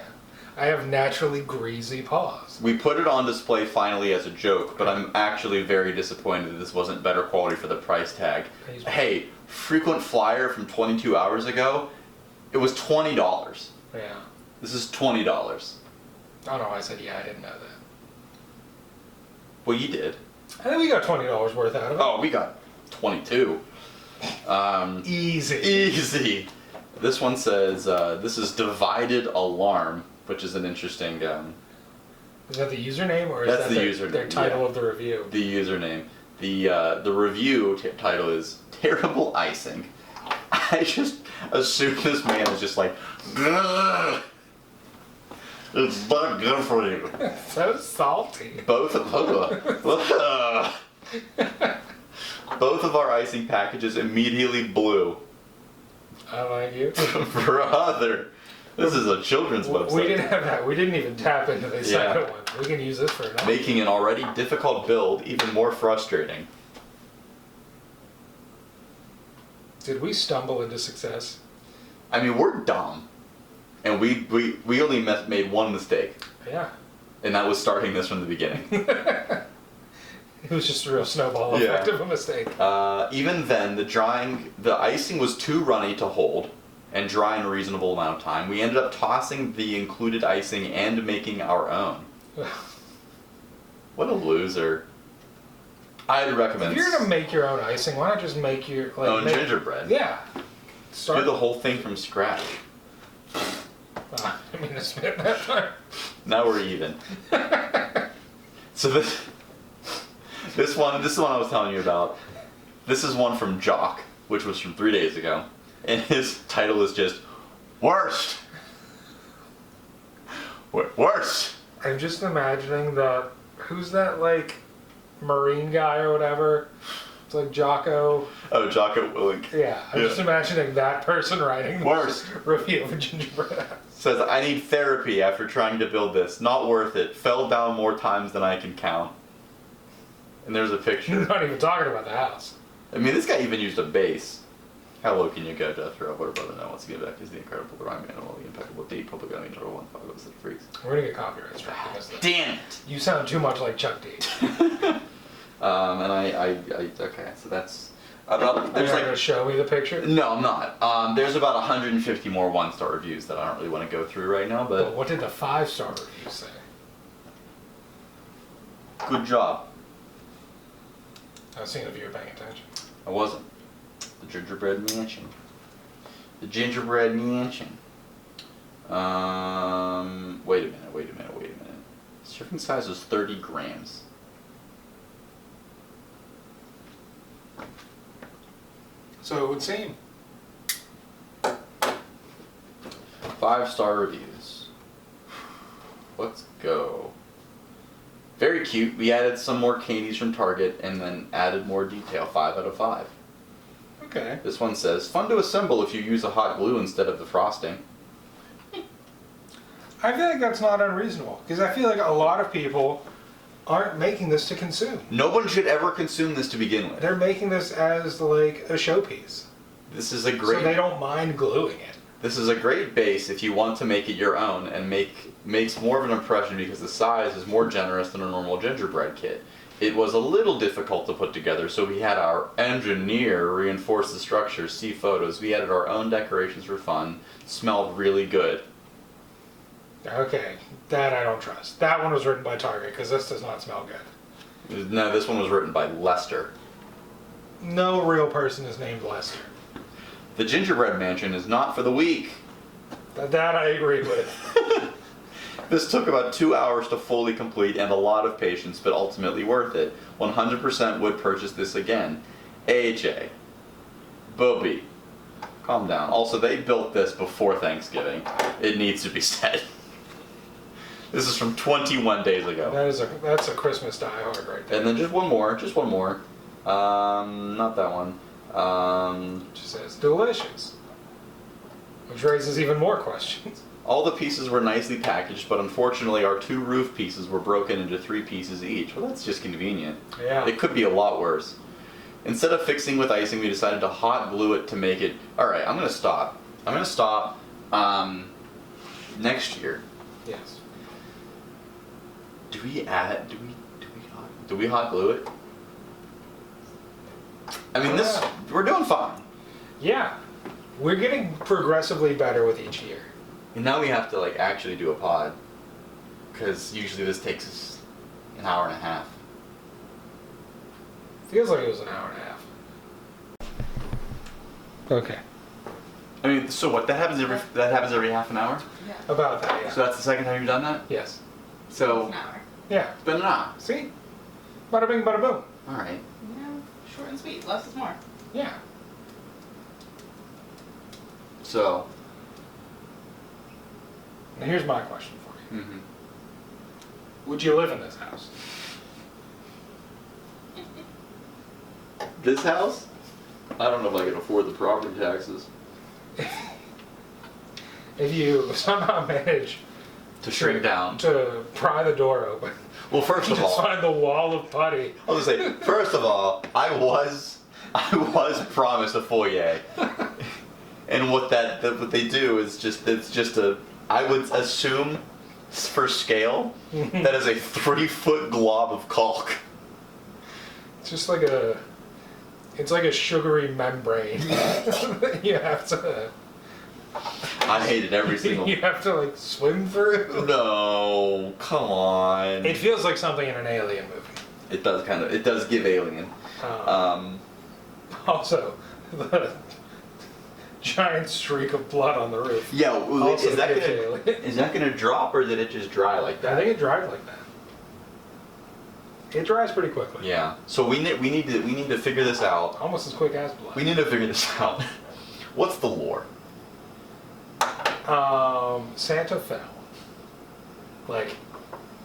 I have naturally greasy paws. We put it on display finally as a joke, but I'm actually very disappointed that this wasn't better quality for the price tag. Hey, frequent flyer from 22 hours ago, it was $20. Yeah. This is $20. Oh no, I said yeah, I didn't know that. Well, you did. I think we got $20 worth out of it. Oh, we got 22. Easy. Easy. This one says, this is Divided Alarm, which is an interesting... Is that the username, or is That's that the their, username, their title yeah. of the review? The username. The review title is Terrible Icing. I just assume this man is just like, "Ugh, it's not good for you. So salty. Both of both of our icing packages immediately blew. I like you. Brother, this is a children's website. We didn't have that. We didn't even tap into the second one. We can use this for another. Making an already difficult build even more frustrating. Did we stumble into success? I mean, we're dumb. And we only made one mistake. Yeah. And that was starting this from the beginning. It was just a real snowball effect of a mistake. Even then, the icing was too runny to hold and dry in a reasonable amount of time. We ended up tossing the included icing and making our own. What a loser. I'd recommend... If you're going to make your own icing, why not just make your... own gingerbread? Yeah. Do the whole thing from scratch. I mean to spit that time. Now we're even. So this one I was telling you about. This is one from Jock, which was from 3 days ago. And his title is just, Worst! Worst! I'm just imagining who's that, like, Marine guy or whatever? It's like Jocko. Oh, Jocko Willink. Yeah, I'm just imagining that person writing the Worst. review of Gingerbread House. Says, I need therapy after trying to build this. Not worth it. Fell down more times than I can count. And there's a picture. He's not even talking about the house. I mean, this guy even used a base. How low can you go, Jethro? What a brother now wants to give back is the incredible, the rhyme animal, the impeccable deed, public enemy, number 1, 506 freaks. We're gonna get copyright strike because of that. Damn it! You sound too much like Chuck D. And okay, so that's about, Are you going to show me the picture? no, I'm not. There's about 150 more 1-star reviews that I don't really want to go through right now, But but what did the 5-star review say? good job. I was seeing if you were paying attention. I wasn't. The Gingerbread Mansion. The Gingerbread Mansion. Wait a minute. Serving size was 30 grams. So it would seem. 5-star reviews. Let's go. Very cute. We added some more candies from Target and then added more detail. 5 out of 5. Okay. This one says, fun to assemble if you use a hot glue instead of the frosting. I feel like that's not unreasonable because I feel like a lot of people aren't making this to consume. No one should ever consume this to begin with. They're making this as like a showpiece. This is a great... So they don't mind gluing it. This is a great base if you want to make it your own and makes more of an impression because the size is more generous than a normal gingerbread kit. It was a little difficult to put together, so we had our engineer reinforce the structure, see photos. We added our own decorations for fun. Smelled really good. Okay, that I don't trust. That one was written by Target because this does not smell good. No, this one was written by Lester. No real person is named Lester. The Gingerbread Mansion is not for the weak. That I agree with. This took about 2 hours to fully complete and a lot of patience, but ultimately worth it. 100% would purchase this again. AJ. Bobby. Calm down. Also, they built this before Thanksgiving. It needs to be said. This is from 21 days ago. That's a Christmas diehard right there. And then just one more. Not that one. Which says delicious. Which raises even more questions. All the pieces were nicely packaged, but unfortunately our 2 roof pieces were broken into 3 pieces each. Well, that's just convenient. Yeah. It could be a lot worse. Instead of fixing with icing, we decided to hot glue it to make it... Alright, I'm gonna stop. Next year. Yes. Do we hot glue it? I mean, we're doing fine. Yeah. We're getting progressively better with each year. And now we have to like actually do a pod, because usually this takes us an hour and a half. Feels like it was an hour and a half. Okay. I mean, so what? That happens every half an hour. Yeah. About that, yeah. So that's the second time you've done that. Yes. So An hour. Yeah. it's been an hour. See? Bada bing, bada boom. All right. You know, short and sweet. Less is more. Yeah. So. Now here's my question for you. Mm-hmm. Would you live in this house? This house? I don't know if I can afford the property taxes. If you somehow manage To shrink down. to pry the door open, Well, first of just all, find the wall of putty. I was gonna say, first of all, I was promised a foyer, and what they do is it's just a, I would assume, for scale, that is a 3-foot glob of caulk. It's just like it's like a sugary membrane. You have to. I hated every single. You have to like swim through. No, come on. It feels like something in an Alien movie. It does give Alien. Also, the giant streak of blood on the roof. Yeah, Also is that gives gonna Alien. is that gonna drop, or did it just dry like that? I think it dries like that. It dries pretty quickly. Yeah. So we need to figure this out. Almost as quick as blood. We need to figure this out. What's the lore? Santa fell, like,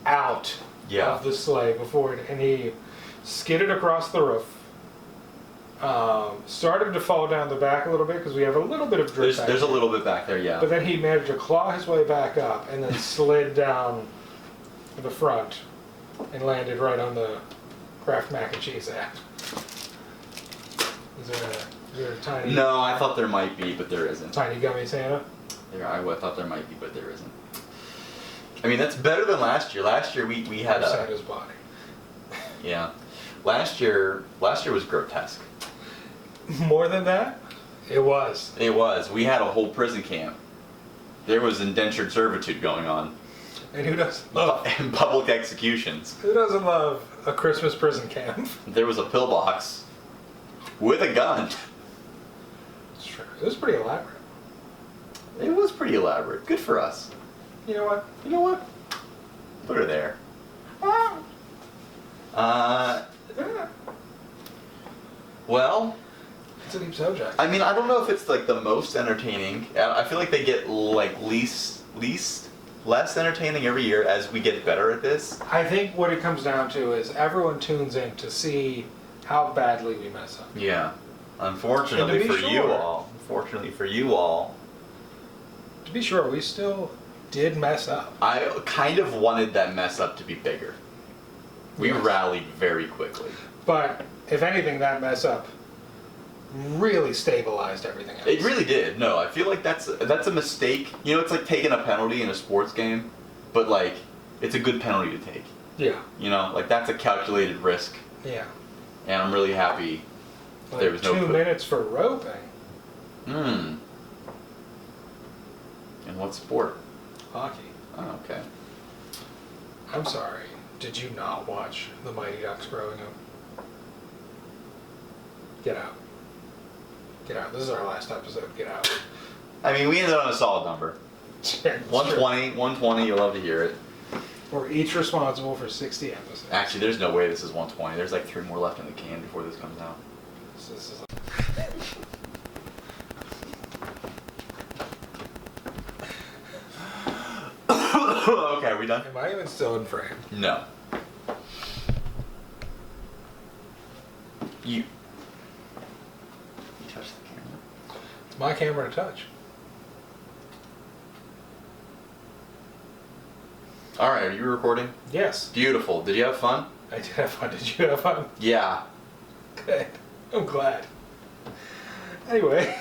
out Yeah. of the sleigh and he skidded across the roof. Started to fall down the back a little bit because we have a little bit of drip. There's a little bit back there, yeah. But then he managed to claw his way back up and then slid down the front and landed right on the Kraft mac and cheese app. Is there a tiny? No, I thought there might be, but there isn't. Tiny gummy Santa. I thought there might be, but there isn't. I mean, that's better than last year. Last year we had a Santa's body. yeah. Last year was grotesque. More than that, it was. It was. We had a whole prison camp. There was indentured servitude going on. And who doesn't love? And public executions. Who doesn't love a Christmas prison camp? There was a pillbox with a gun. It's true. It was pretty elaborate. It was pretty elaborate. Good for us. You know what? You know what? Put her there. Well, It's a deep subject. I mean, I don't know if it's like the most entertaining. I feel like they get like less entertaining every year as we get better at this. I think what it comes down to is everyone tunes in to see how badly we mess up. Yeah. Unfortunately And to for be you sure- all. Unfortunately for you all. To be sure, we still did mess up. I kind of wanted that mess up to be bigger. We Yes. rallied very quickly. But if anything, that mess up really stabilized everything else. It really did. No, I feel like that's a mistake. You know, it's like taking a penalty in a sports game, but like it's a good penalty to take. Yeah. You know, like that's a calculated risk, Yeah. and I'm really happy Like there was no 2 minutes for roping. Hmm. In what sport? Hockey. Oh, okay. I'm sorry. Did you not watch the Mighty Ducks growing up? Get out. Get out. This is our last episode. Get out. I mean, we ended on a solid number. 120, you'll love to hear it. We're each responsible for 60 episodes. Actually, there's no way this is 120. There's like 3 more left in the can before this comes out. This is Okay, are we done? Am I even still in frame? No. You touch the camera. It's my camera to touch. All right, are you recording? Yes. Beautiful. Did you have fun? I did have fun. Did you have fun? Yeah. Good. I'm glad. Anyway.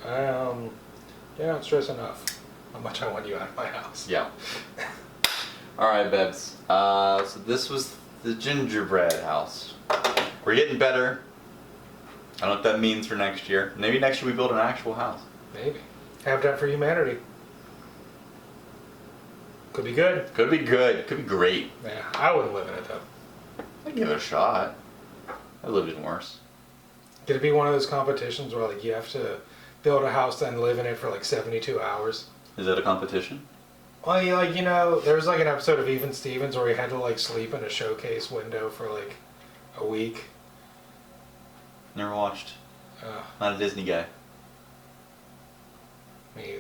You don't stress enough how much I want you out of my house. Yeah. All right, Bebs. So this was the Gingerbread House. We're getting better. I don't know what that means for next year. Maybe next year we build an actual house. Maybe. Habitat for Humanity. Could be good. Could be good. Could be great. Yeah, I wouldn't live in it though. I'd give it a shot. I lived in worse. Could it be one of those competitions where like you have to build a house and live in it for like 72 hours? Is that a competition? Well, you know, there was like an episode of Even Stevens where he had to like sleep in a showcase window for like a week. Never watched. Uh, Not a Disney guy. Me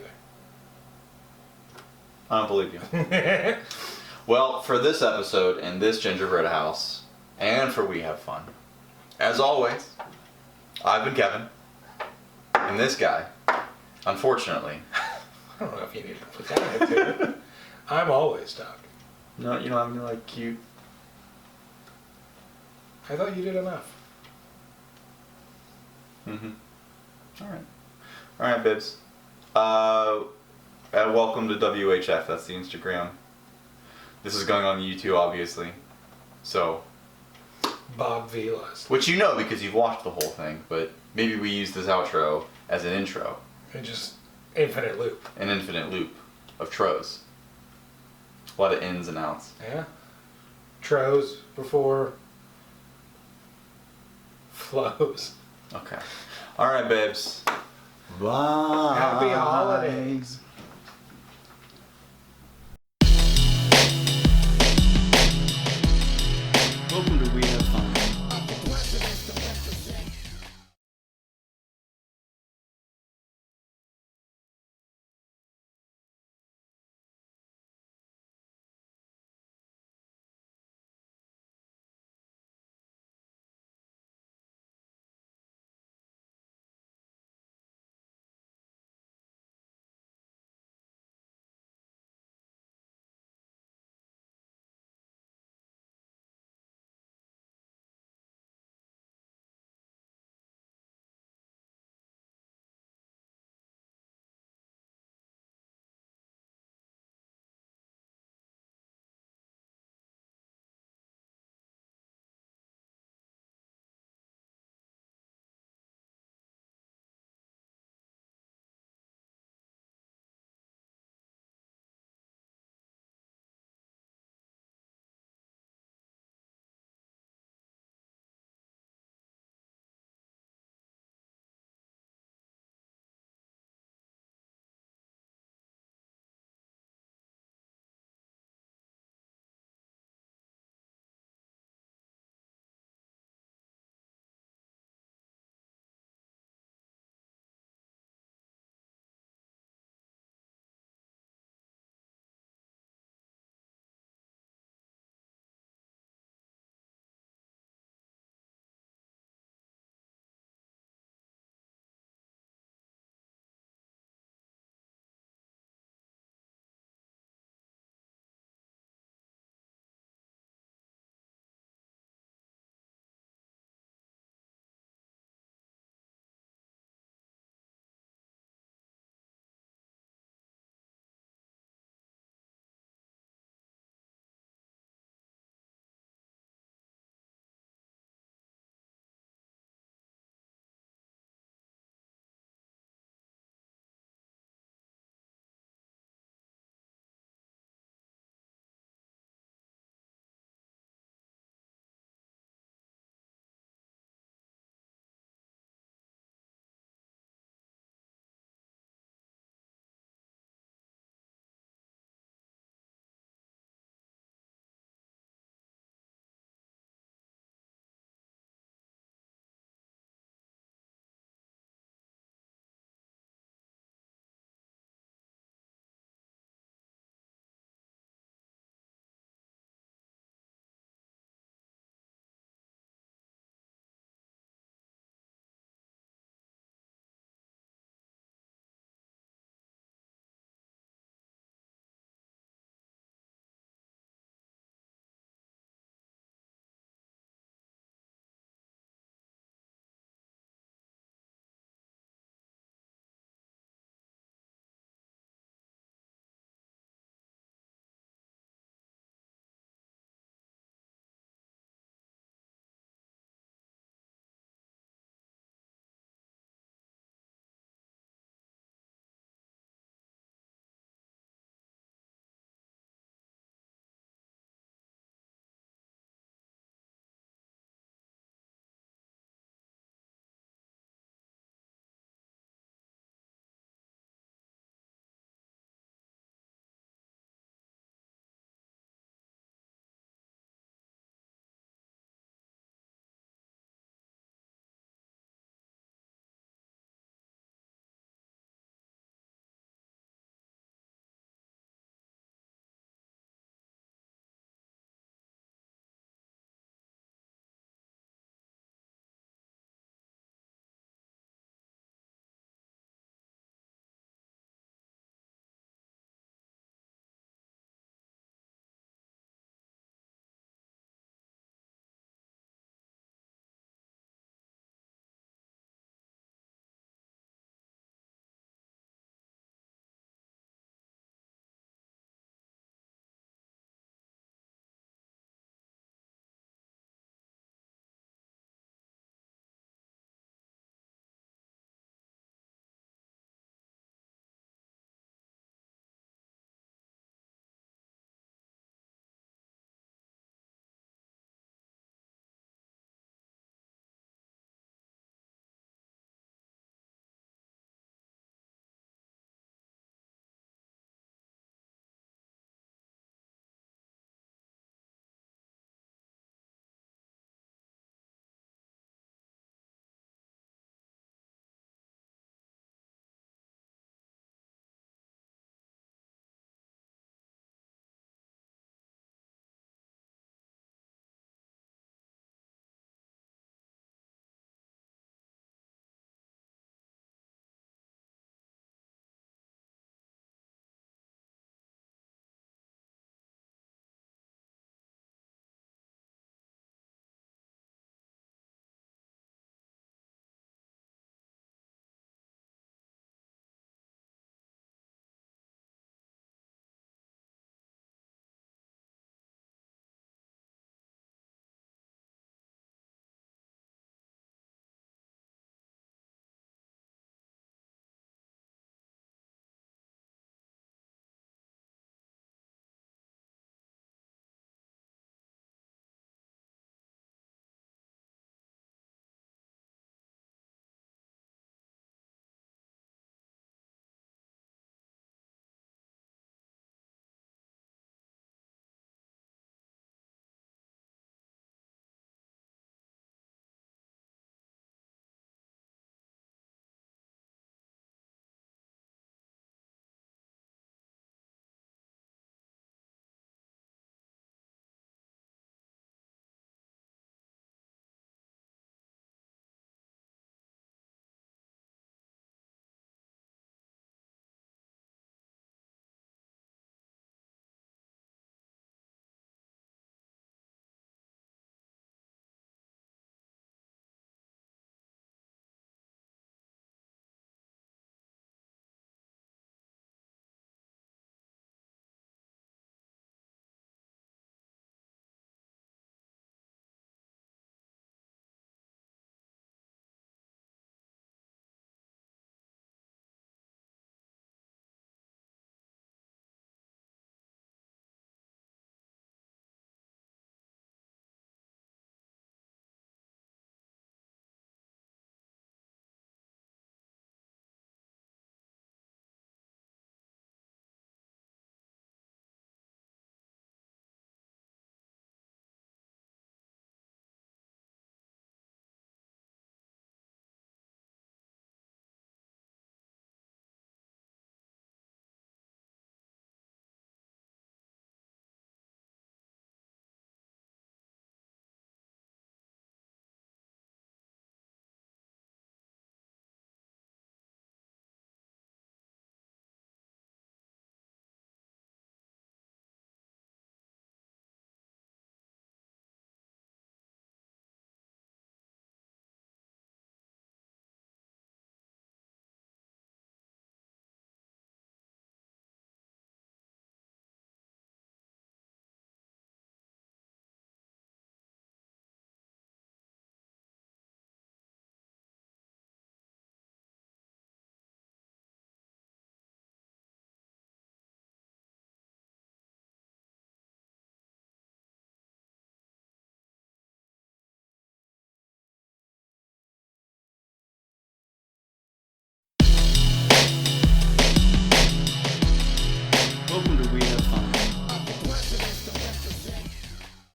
I don't believe you. either. Well, for this episode and this Gingerbread House, and for We Have Fun, as always, I've been Kevin, and this guy, unfortunately, I don't know if you need to put that into it. I'm always Doug. no, you don't have any like cute. I thought you did enough. Mm-hmm. All right, Bibs. Welcome to WHF. That's the Instagram. This is going on YouTube, obviously. So, Bob Vilas. which you know because you've watched the whole thing, but maybe we use this outro as an intro, And just infinite loop. an infinite loop of tros. A lot of ins and outs. Yeah. Tros before flows. Okay. All right, babes. Bye. Happy holidays.